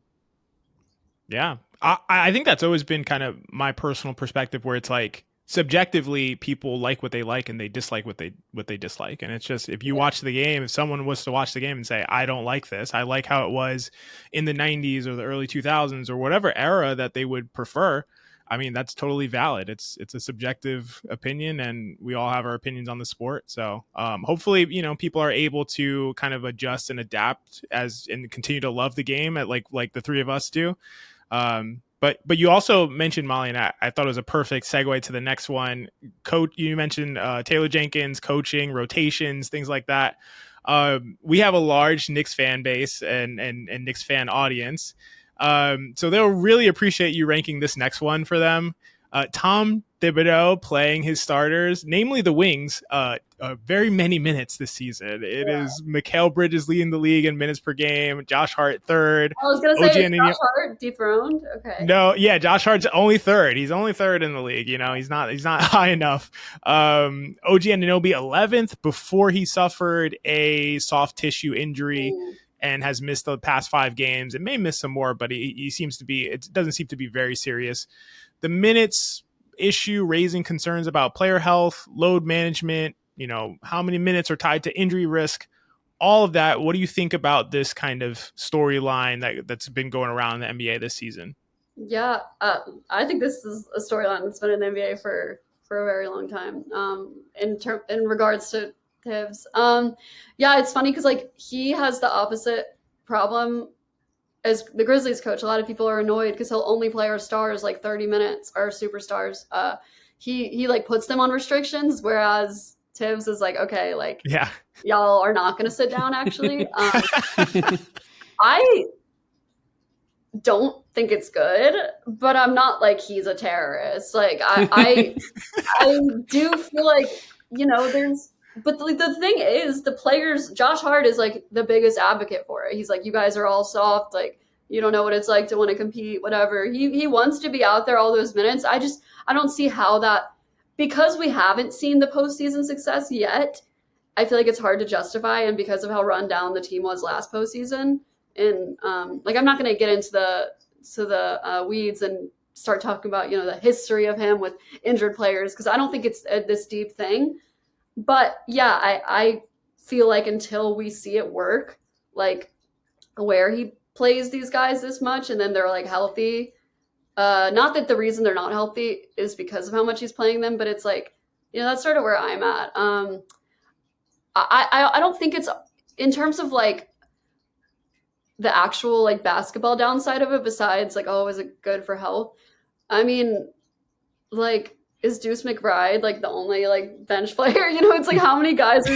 Yeah. I think that's always been kind of my personal perspective, where it's like subjectively people like what they like and they dislike what they dislike. And it's just, if you watch the game, if someone was to watch the game and say, I don't like this, I like how it was in the 90s or the early 2000s or whatever era that they would prefer, I mean, that's totally valid. It's a subjective opinion, and we all have our opinions on the sport. So hopefully, people are able to kind of adjust and adapt and continue to love the game at like the three of us do. But you also mentioned, Molly, and I thought it was a perfect segue to the next one. You mentioned Taylor Jenkins, coaching, rotations, things like that. We have a large Knicks fan base and Knicks fan audience. So they'll really appreciate you ranking this next one for them. Tom Thibodeau playing his starters, namely the wings, very many minutes this season. It is Mikal Bridges leading the league in minutes per game, Josh Hart third.
I was gonna say, is Josh Hart dethroned? Okay.
No, yeah, Josh Hart's only third. He's only third in the league. He's not high enough. OG Anunoby 11th before he suffered a soft tissue injury and has missed the past 5 games. It may miss some more, but he seems to be. It doesn't seem to be very serious. The minutes issue raising concerns about player health, load management. How many minutes are tied to injury risk. All of that. What do you think about this kind of storyline that's been going around in the NBA this season?
Yeah, I think this is a storyline that's been in the NBA for a very long time. In regards to Tibbs, yeah, it's funny because like he has the opposite problem as the Grizzlies coach. A lot of people are annoyed because he'll only play our stars like 30 minutes, our superstars. He like puts them on restrictions, whereas Tibbs is like, okay, like y'all are not going to sit down. Actually, I don't think it's good, but I'm not like he's a terrorist. Like I do feel like but the thing is, the players, Josh Hart is like the biggest advocate for it. He's like, you guys are all soft, like you don't know what it's like to want to compete, whatever. He wants to be out there all those minutes. I don't see how that, because we haven't seen the postseason success yet. I feel like it's hard to justify, and because of how run down the team was last postseason. And like I'm not going to get into the weeds and start talking about the history of him with injured players, because I don't think it's this deep thing. But yeah, I feel like until we see it work, like where he plays these guys this much and then they're like healthy. Not that the reason they're not healthy is because of how much he's playing them, but it's like that's sort of where I'm at. I don't think it's in terms of like the actual like basketball downside of it, besides like, oh, is it good for health? I mean, like, is Deuce McBride like the only like bench player? It's like how many guys are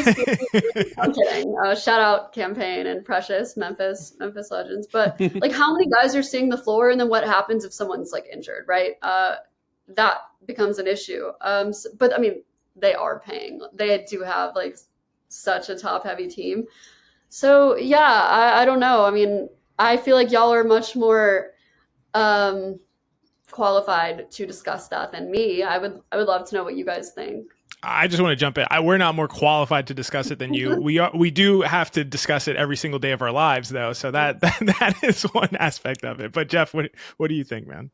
I'm kidding. Shout out Campaign and Precious, Memphis Legends. But like how many guys are seeing the floor, and then what happens if someone's like injured, right? That becomes an issue. But I mean, they are paying. They do have like such a top heavy team. So yeah, I don't know. I mean, I feel like y'all are much more qualified to discuss that than me. I would love to know what you guys think.
I just want to jump in. We're not more qualified to discuss it than you. We do have to discuss it every single day of our lives, though. So that is one aspect of it. But Geoff, what do you think, man?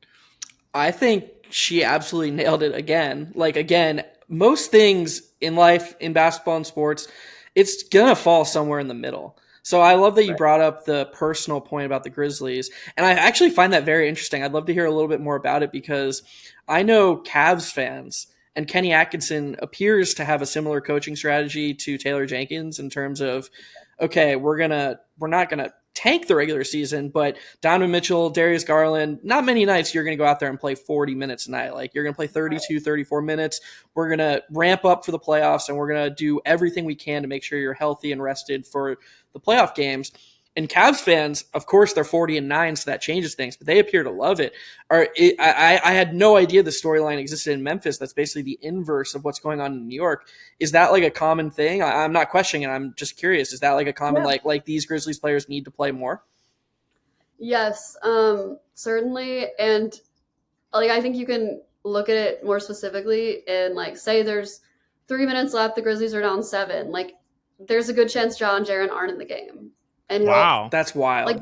I think she absolutely nailed it again. Like again, most things in life, in basketball and sports, it's gonna fall somewhere in the middle. So I love that you brought up the personal point about the Grizzlies. And I actually find that very interesting. I'd love to hear a little bit more about it, because I know Cavs fans, and Kenny Atkinson appears to have a similar coaching strategy to Taylor Jenkins in terms of, okay, we're not gonna tank the regular season, but Donovan Mitchell, Darius Garland, not many nights you're going to go out there and play 40 minutes a night. Like you're going to play 32, 34 minutes. We're going to ramp up for the playoffs, and we're going to do everything we can to make sure you're healthy and rested for the playoff games. And Cavs fans, of course, they're 40-9, so that changes things, but they appear to love it. I had no idea the storyline existed in Memphis. That's basically the inverse of what's going on in New York. Is that like a common thing? I'm not questioning it. I'm just curious. Is that like a common, like these Grizzlies players need to play more?
Yes, certainly. And like, I think you can look at it more specifically and like say there's 3 minutes left. The Grizzlies are down 7. Like there's a good chance Ja and Jaren aren't in the game. And
wow,
that's wild.
Like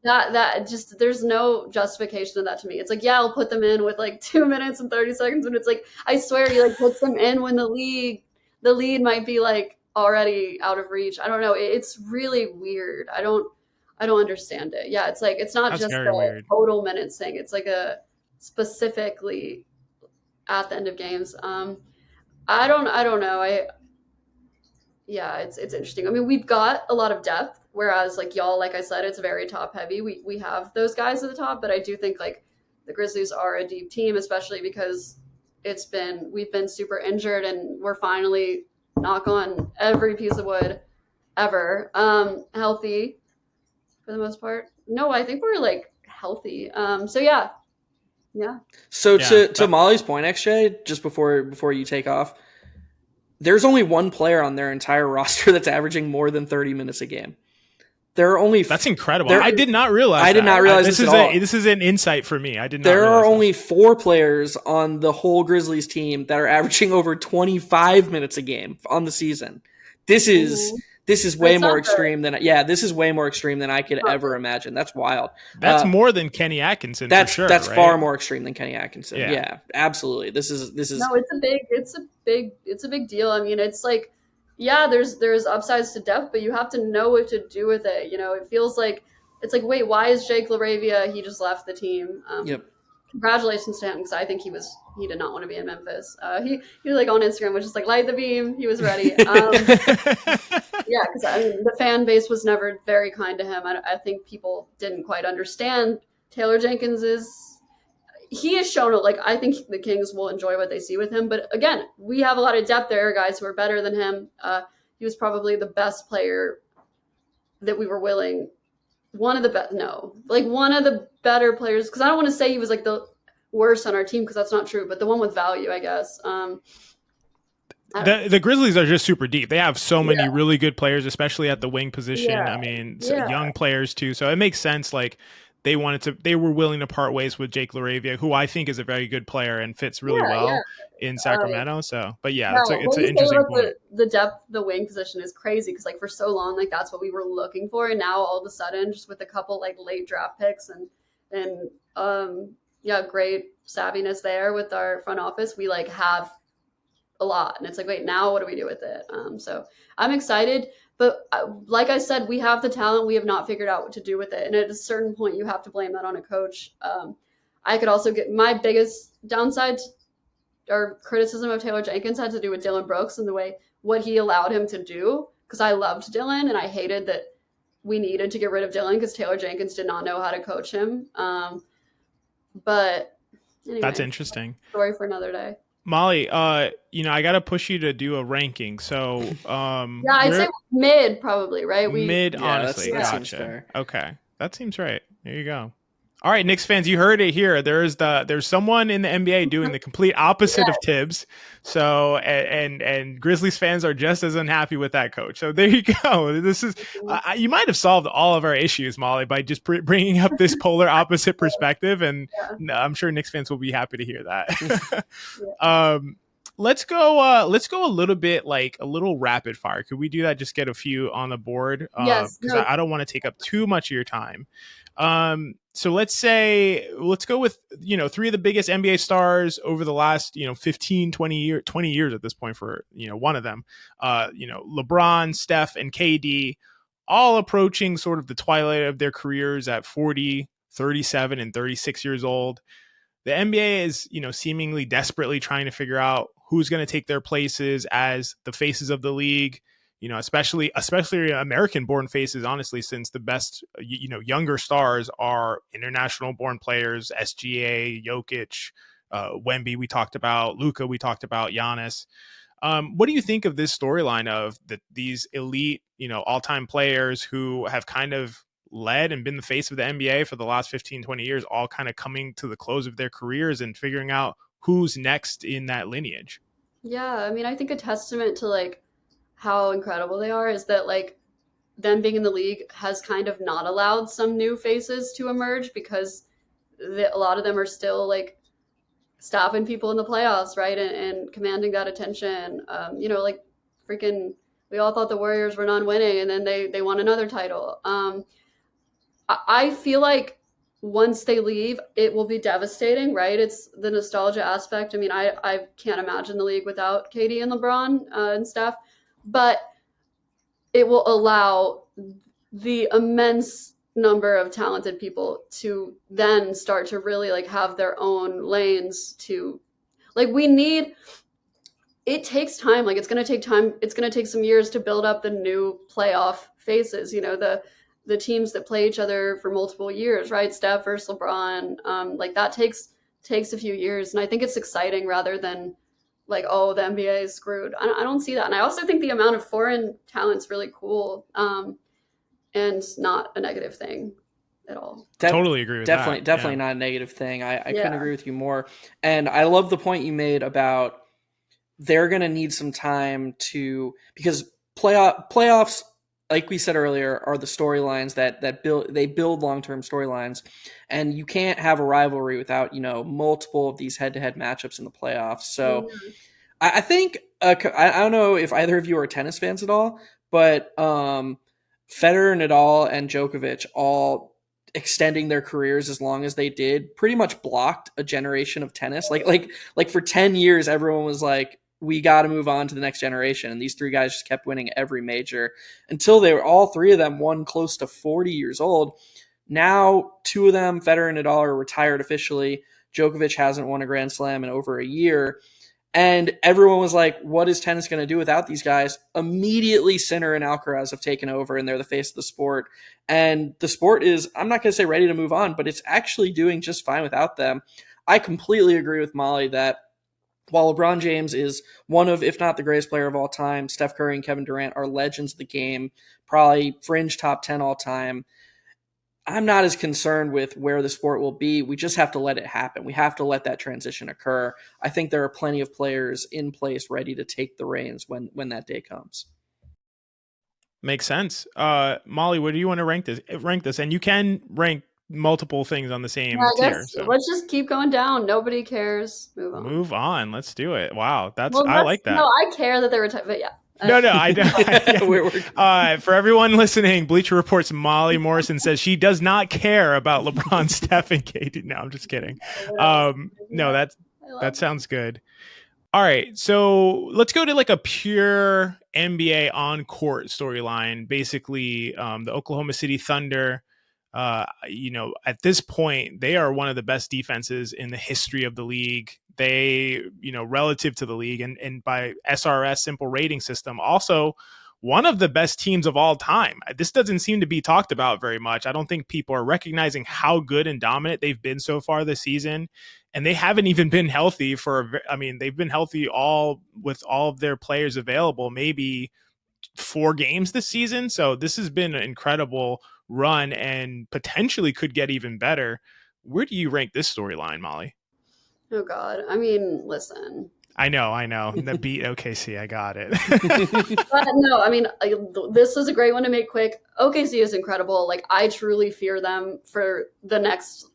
that just, there's no justification of that to me. It's like, yeah, I'll put them in with like 2 minutes and 30 seconds, but it's like, I swear he like puts them in when the lead might be like already out of reach. I don't know. It's really weird. I don't understand it. Yeah, it's like, it's not
That's
just
very
a
weird.
total minutes thing. It's like a specifically at the end of games. I don't know. Yeah, it's interesting. I mean, we've got a lot of depth, whereas like y'all, like I said, it's very top heavy. We have those guys at the top, but I do think like the Grizzlies are a deep team, especially because we've been super injured, and we're finally, knock on every piece of wood ever, healthy for the most part. No, I think we're like healthy. So yeah, Yeah.
So
Yeah,
to Molly's point, XJ, just before you take off, there's only one player on their entire roster that's averaging more than 30 minutes a game. There are only
that's incredible. I did not realize.
I did not realize this at all.
This is an insight for me. I did not.
There
realize
are only 4 players on the whole Grizzlies team that are averaging over 25 minutes a game on the season. This is way more extreme than this is way more extreme than I could ever imagine. That's wild.
That's more than Kenny Atkinson.
That's
for sure,
that's
right?
far more extreme than Kenny Atkinson.
Yeah.
Yeah, absolutely. This is
No, it's a big deal. I mean, it's like, yeah, there's upsides to depth, but you have to know what to do with it. You know, it feels like it's like, wait, why is Jake LaRavia? He just left the team.
Yep.
Congratulations to him, because I think he did not want to be in Memphis. He was like on Instagram, was just like, light the beam. He was ready. Yeah, because I mean, the fan base was never very kind to him. I think people didn't quite understand Taylor Jenkins he has shown it. Like, I think the Kings will enjoy what they see with him. But again, we have a lot of depth there, guys who are better than him. He was probably the best player that we were willing. One of the better players. Because I don't want to say he was like the worst on our team, because that's not true. But the one with value, I guess.
The Grizzlies are just super deep. They have so many really good players, especially at the wing position.
Yeah.
I mean, young players too. So it makes sense. Like, they were willing to part ways with Jake LaRavia, who I think is a very good player and fits really well in Sacramento. But yeah, it's an interesting point.
The depth, the wing position is crazy, because like for so long, like that's what we were looking for, and now all of a sudden, just with a couple like late draft picks and great savviness there with our front office, we like have a lot, and it's like, wait, now what do we do with it? So I'm excited. But like I said, we have the talent. We have not figured out what to do with it. And at a certain point, you have to blame that on a coach. I could also get my biggest downside or criticism of Taylor Jenkins had to do with Dylan Brooks and what he allowed him to do. Because I loved Dylan, and I hated that we needed to get rid of Dylan because Taylor Jenkins did not know how to coach him. But anyway,
that's interesting.
Story for another day.
Molly, I got to push you to do a ranking. So,
I'd say mid probably, right?
Mid, honestly.
That seems
Gotcha.
fair.
Okay. That seems right. There you go. All right, Knicks fans, you heard it here. There's someone in the NBA doing the complete opposite of Tibbs. So, and Grizzlies fans are just as unhappy with that coach. So there you go. This is you might have solved all of our issues, Molly, by just bringing up this polar opposite perspective, and I'm sure Knicks fans will be happy to hear that. Let's go a little bit, like a little rapid fire. Could we do that? Just get a few on the board.
Yes.
Because I don't want to take up too much of your time. So let's go with, 3 of the biggest NBA stars over the last, 15, 20 years at this point for, one of them, LeBron, Steph, and KD, all approaching sort of the twilight of their careers at 40, 37, and 36 years old. The NBA is, seemingly desperately trying to figure out who's going to take their places as the faces of the league. Especially American-born faces, honestly, since the best, younger stars are international-born players, SGA, Jokic, Wemby, we talked about, Luka, we talked about, Giannis. What do you think of this storyline of these elite, all-time players who have kind of led and been the face of the NBA for the last 15, 20 years, all kind of coming to the close of their careers and figuring out who's next in that lineage?
Yeah, I mean, I think a testament to, like, how incredible they are is that, like, them being in the league has kind of not allowed some new faces to emerge, because a lot of them are still like stopping people in the playoffs, right, and commanding that attention. Like freaking, we all thought the Warriors were non-winning, and then they won another title. I feel like once they leave, it will be devastating, right? It's the nostalgia aspect. I mean, I can't imagine the league without KD and LeBron and Steph. But it will allow the immense number of talented people to then start to really like have their own lanes to, like, it takes time. Like, it's going to take time. It's going to take some years to build up the new playoff faces, the teams that play each other for multiple years, right? Steph versus LeBron. Like, that takes a few years. And I think it's exciting rather than like, oh, the NBA is screwed. I don't see that. And I also think the amount of foreign talent's really cool, and not a negative thing. at all.
Totally agree with
definitely,
that.
Definitely not a negative thing. I couldn't
Yeah.
agree with you more. And I love the point you made about they're going to need some time because playoffs, like we said earlier, are the storylines that build long-term storylines, and you can't have a rivalry without multiple of these head-to-head matchups in the playoffs. So I think I don't know if either of you are tennis fans at all, but Federer, Nadal, and Djokovic all extending their careers as long as they did pretty much blocked a generation of tennis. Like for 10 years, everyone was like, we got to move on to the next generation. And these three guys just kept winning every major until all three of them won close to 40 years old. Now, two of them, Federer and Nadal, are retired officially. Djokovic hasn't won a Grand Slam in over a year. And everyone was like, what is tennis going to do without these guys? Immediately, Sinner and Alcaraz have taken over, and they're the face of the sport. And the sport is, I'm not going to say ready to move on, but it's actually doing just fine without them. I completely agree with Molly that while LeBron James is one of, if not the greatest player of all time, Steph Curry and Kevin Durant are legends of the game, probably fringe top 10 all time. I'm not as concerned with where the sport will be. We just have to let it happen. We have to let that transition occur. I think there are plenty of players in place ready to take the reins when that day comes.
Makes sense. Molly, where do you want to rank this? And you can rank multiple things on the same tier. So
let's just keep going down. Nobody cares.
Move on. Let's do it. Wow.
I
like that.
No, I care that they're retired, but yeah.
No, I don't. For everyone listening, Bleacher Report's Molly Morrison says she does not care about LeBron, Steph, and KD. No, I'm just kidding. No, that sounds good. All right, so let's go to like a pure NBA on-court storyline. Basically, the Oklahoma City Thunder, at this point, they are one of the best defenses in the history of the league. They, relative to the league and by SRS simple rating system, also one of the best teams of all time. This doesn't seem to be talked about very much. I don't think people are recognizing how good and dominant they've been so far this season. And they haven't even been healthy they've been healthy with all of their players available, maybe 4 games this season. So this has been an incredible run and potentially could get even better. Where do you rank this storyline, Molly?
Oh God. I mean, listen.
I know. The beat OKC, I got it.
But no, this is a great one to make quick. OKC is incredible. Like, I truly fear them for the next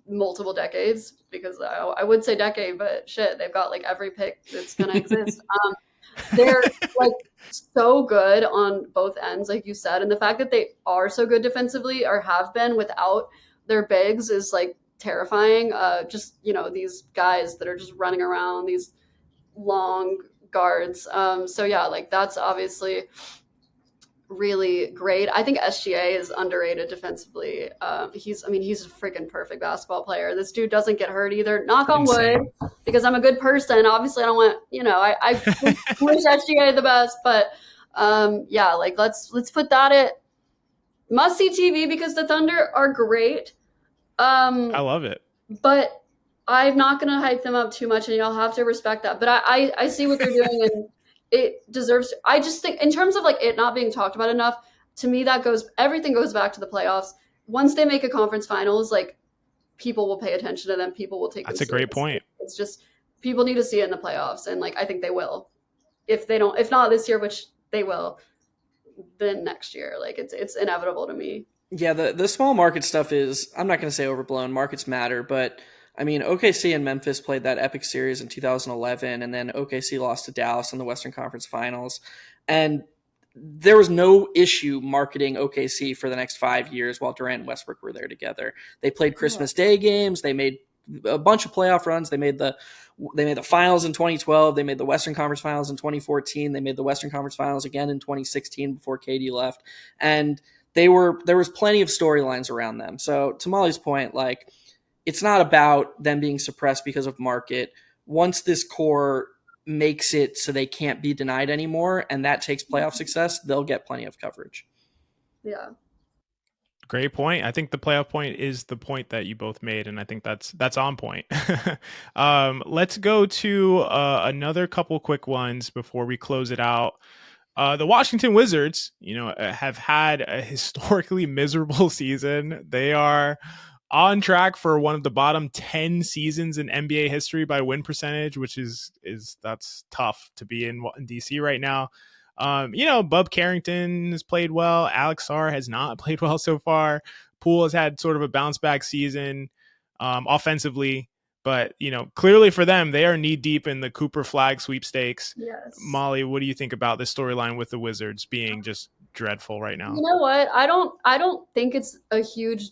multiple decades, because I would say decade, but shit, they've got like every pick that's gonna exist. They're like so good on both ends, like you said, and the fact that they are so good defensively, or have been, without their bigs is like terrifying. Just these guys that are just running around, these long guards. So yeah, like that's obviously really great. I think SGA is underrated defensively. He's a freaking perfect basketball player. This dude doesn't get hurt either. Knock on wood, because I'm a good person. Obviously, I don't want, I wish SGA the best, but yeah, like let's put that at must-see TV, because the Thunder are great.
I love it.
But I'm not going to hype them up too much, and y'all have to respect that. But I see what they're doing, and it deserves to. I just think in terms of like it not being talked about enough, to me everything goes back to the playoffs. Once they make a conference finals, like people will pay attention to them. People will take them
That's a great point.
It's just people need to see it in the playoffs, and like I think they will. If not this year, which they will, then next year. Like it's inevitable to me.
Yeah, the small market stuff is, I'm not going to say overblown. Markets matter, but I mean, OKC and Memphis played that epic series in 2011, and then OKC lost to Dallas in the Western Conference Finals. And there was no issue marketing OKC for the next 5 years while Durant and Westbrook were there together. They played Christmas Day games. They made a bunch of playoff runs. They made the finals in 2012. They made the Western Conference Finals in 2014. They made the Western Conference Finals again in 2016 before KD left. And there was plenty of storylines around them. So to Molly's point, like, it's not about them being suppressed because of market. Once this core makes it so they can't be denied anymore, and that takes playoff success, they'll get plenty of coverage.
Yeah.
Great point. I think the playoff point is the point that you both made, and I think that's on point. Let's go to another couple quick ones before we close it out. The Washington Wizards, have had a historically miserable season. They are on track for one of the bottom 10 seasons in NBA history by win percentage, which is that's tough to be in DC right now. Bub Carrington has played well. Alex Sarr has not played well so far. Poole has had sort of a bounce back season offensively. But, clearly for them, they are knee deep in the Cooper Flag sweepstakes.
Yes.
Molly, what do you think about this storyline with the Wizards being just dreadful right now?
You know what? I don't think it's a huge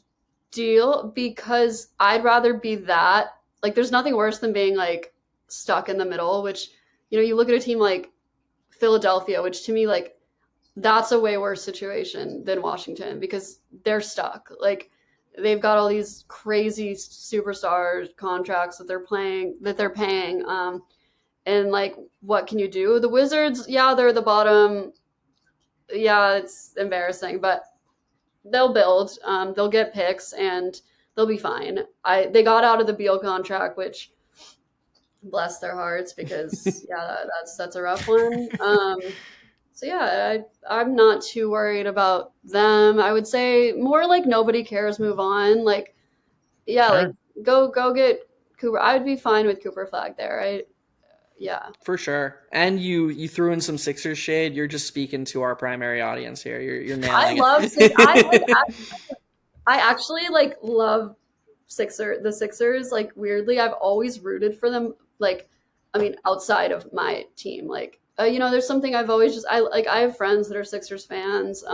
deal because I'd rather be that. Like, there's nothing worse than being like stuck in the middle, which, you look at a team like Philadelphia, which to me, like, that's a way worse situation than Washington because they're stuck. Like, they've got all these crazy superstar contracts that they're paying. And like, what can you do? The Wizards, yeah, they're the bottom. Yeah, it's embarrassing, but they'll build. They'll get picks and they'll be fine. They got out of the Beal contract, which bless their hearts because yeah, that's a rough one. So yeah, I'm not too worried about them. I would say more like nobody cares, move on. Like, yeah,
Sure.
like go get Cooper. I would be fine with Cooper Flag there, right? Yeah.
For sure. And you threw in some Sixers shade. You're just speaking to our primary audience here. You're nailing
I love
it.
I actually like love the Sixers. Like, weirdly, I've always rooted for them. Like, I mean, outside of my team, like, there's something I've always I have friends that are Sixers fans.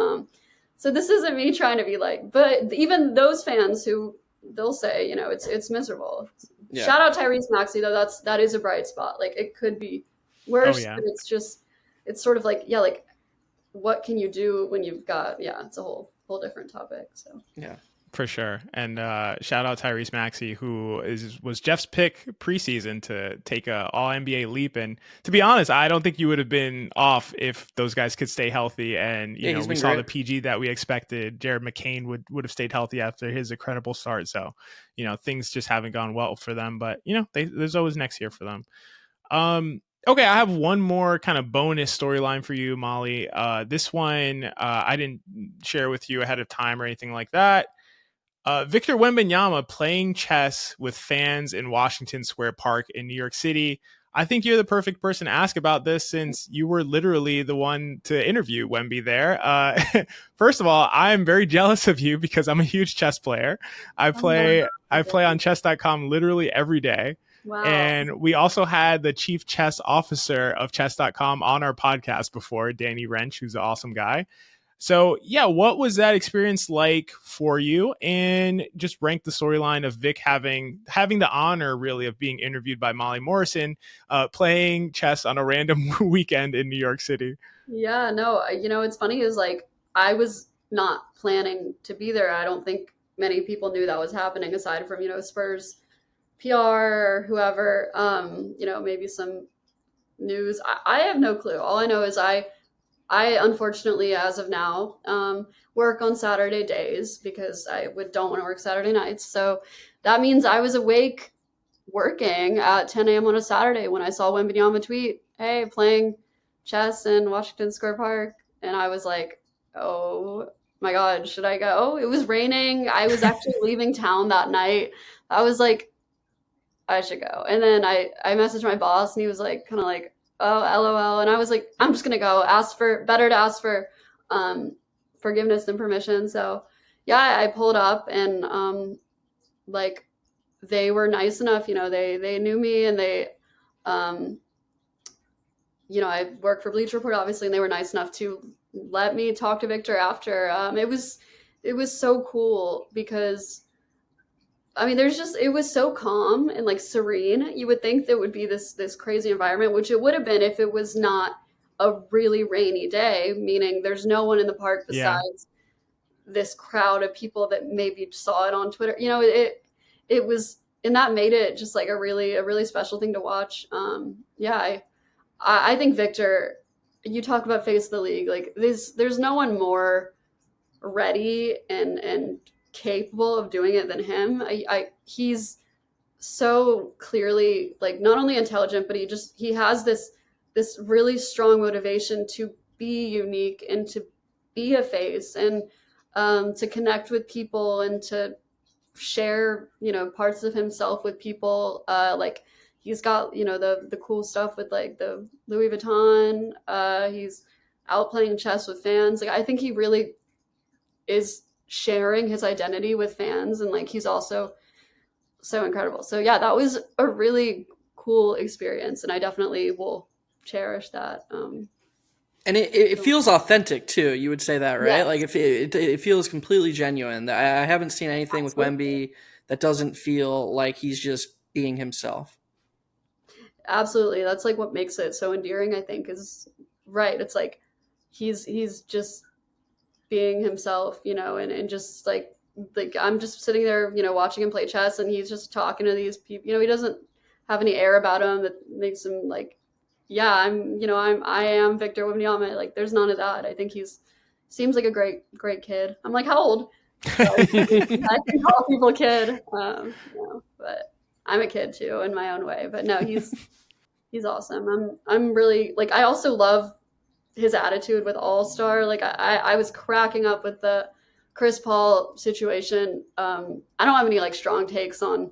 So this isn't me trying to be like, but even those fans who they'll say, it's miserable. Yeah. Shout out Tyrese Maxey though. That is a bright spot. Like, it could be worse.
Oh, yeah.
But it's sort of like, yeah, like, what can you do when you've got, it's a whole different topic. So
yeah.
For sure. And shout out Tyrese Maxey, who was Jeff's pick preseason to take a all-NBA leap. And to be honest, I don't think you would have been off if those guys could stay healthy. And, we saw the PG that we expected. Jared McCain would have stayed healthy after his incredible start. So, things just haven't gone well for them. But, there's always next year for them. Okay, I have one more kind of bonus storyline for you, Molly. This one, I didn't share with you ahead of time or anything like that. Victor Wembanyama playing chess with fans in Washington Square Park in New York City. I think you're the perfect person to ask about this since you were literally the one to interview Wemby there. First of all, I'm very jealous of you because I'm a huge chess player. I play on chess.com literally every day.
Wow.
And we also had the chief chess officer of chess.com on our podcast before, Danny Wrench, who's an awesome guy. So, yeah, what was that experience like for you? And just rank the storyline of Vic having the honor, really, of being interviewed by Molly Morrison, playing chess on a random weekend in New York City.
Yeah, no, it's funny is like I was not planning to be there. I don't think many people knew that was happening aside from, Spurs PR or whoever, maybe some news. I have no clue. All I know is I unfortunately, as of now, work on Saturday days because I don't want to work Saturday nights. So that means I was awake working at 10 a.m. on a Saturday when I saw Wembanyama tweet, "Hey, playing chess in Washington Square Park." And I was like, oh my God, should I go? It was raining. I was actually leaving town that night. I was like, I should go. And then I messaged my boss and he was like, kind of like, oh, LOL. And I was like, I'm just going to go. Better to ask for forgiveness than permission. So yeah, I pulled up and like they were nice enough, they knew me and they, I work for Bleacher Report obviously, and they were nice enough to let me talk to Victor after. It was so cool because I mean, it was so calm and like serene. You would think there would be this crazy environment, which it would have been if it was not a really rainy day, meaning there's no one in the park besides this crowd of people that maybe saw it on Twitter. It was, and that made it just like a really special thing to watch. I think Victor, you talk about face of the league, like there's no one more ready and capable of doing it than him. He's so clearly like not only intelligent, but he has this really strong motivation to be unique and to be a face and to connect with people and to share, parts of himself with people. Like he's got, the cool stuff with like the Louis Vuitton. He's out playing chess with fans. Like I think he really is sharing his identity with fans, and like he's also so incredible. So yeah, that was a really cool experience, and I definitely will cherish that.
And it feels authentic too. You would say that, right?
Yes.
Like it feels completely genuine. I haven't seen anything
Absolutely.
with Wemby that doesn't feel like he's just being himself.
Absolutely. That's like what makes it so endearing, I think, is right. It's like he's just being himself, and just like I'm just sitting there, watching him play chess, and he's just talking to these people. He doesn't have any air about him that makes him like, yeah, I am Victor Wembanyama. Like there's none of that. I think seems like a great kid. I'm like, how old? So, I can call people kid, but I'm a kid too in my own way. But no, he's awesome. I'm really like, I also love his attitude with All Star. Like I was cracking up with the Chris Paul situation. I don't have any like strong takes on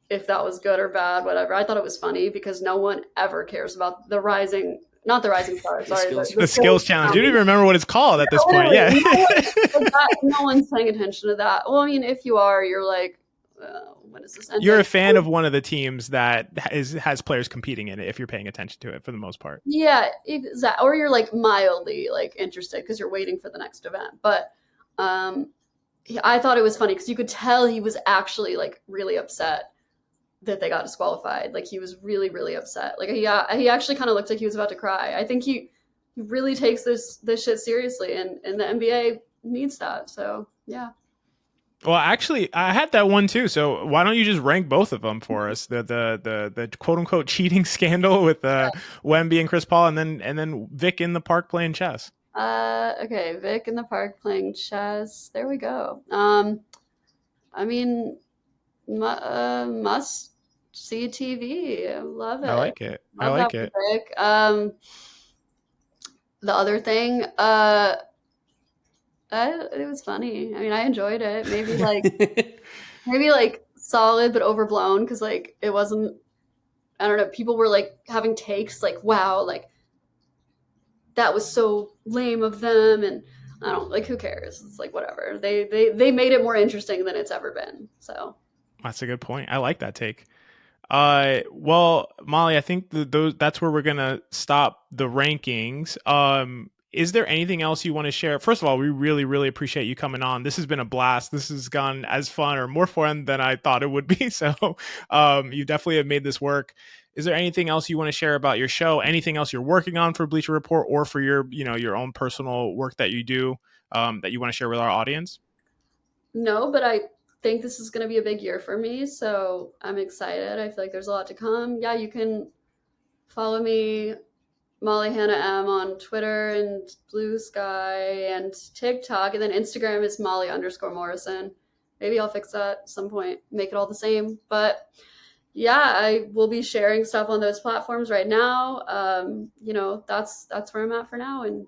if that was good or bad, whatever. I thought it was funny because no one ever cares about not the rising stars. Sorry,
the skills challenge. You don't even remember what it's called at this point. Yeah.
No one's paying attention to that. Well, I mean, if you are, you're like, when is this ending?
You're a fan of one of the teams that has players competing in it if you're paying attention to it for the most part.
Yeah, exactly. Or you're like mildly like interested because you're waiting for the next event. But I thought it was funny because you could tell he was actually like really upset that they got disqualified. Like he was really, really upset. Like he actually kind of looked like he was about to cry. I think he really takes this shit seriously, and the NBA needs that. So yeah.
Well, actually, I had that one too. So why don't you just rank both of them for us? The quote unquote cheating scandal with Wemby and Chris Paul, and then Vic in the park playing chess.
Okay, Vic in the park playing chess. There we go. I mean, must see TV. I love it.
I like it. I like it.
Vic. The other thing, it was funny. I mean, I enjoyed it. Maybe like solid but overblown because like it wasn't. I don't know. People were like having takes like, "Wow, like that was so lame of them," and I don't like. Who cares? It's like whatever. They made it more interesting than it's ever been. So
that's a good point. I like that take. Well, Molly, I think that's where we're gonna stop the rankings. Is there anything else you want to share? First of all, we really, really appreciate you coming on. This has been a blast. This has gone as fun or more fun than I thought it would be. So, you definitely have made this work. Is there anything else you want to share about your show? Anything else you're working on for Bleacher Report or for your own personal work that you do, that you want to share with our audience?
No, but I think this is going to be a big year for me, so I'm excited. I feel like there's a lot to come. Yeah, you can follow me, Molly Hannah M, on Twitter and Blue Sky and TikTok, and then Instagram is Molly_Morrison. Maybe I'll fix that at some point, make it all the same. But yeah, I will be sharing stuff on those platforms right now. That's where I'm at for now, and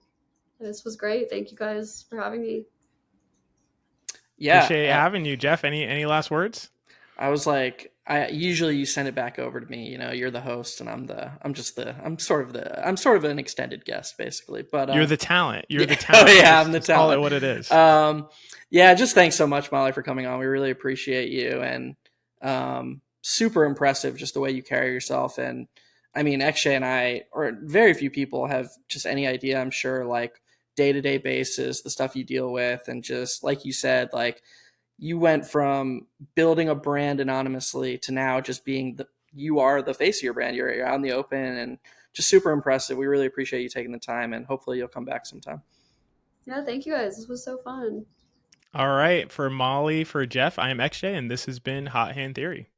this was great. Thank you guys for having me.
Yeah,
appreciate having you, Geoff. Any last words?
I was like, usually you send it back over to me. You're the host, and I'm sort of an extended guest, basically. But
you're the talent. You're the talent.
Oh yeah, I'm the talent.
Call it what it is.
Yeah, just thanks so much, Molly, for coming on. We really appreciate you, and super impressive just the way you carry yourself. And I mean, XJ and I, or very few people have just any idea, I'm sure, like day-to-day basis, the stuff you deal with, and just like you said, like you went from building a brand anonymously to now just being you are the face of your brand. You're out in the open, and just super impressive. We really appreciate you taking the time, and hopefully you'll come back sometime.
Yeah, thank you guys. This was so fun.
All right, for Molly, for Geoff, I am XJ, and this has been Hot Hand Theory.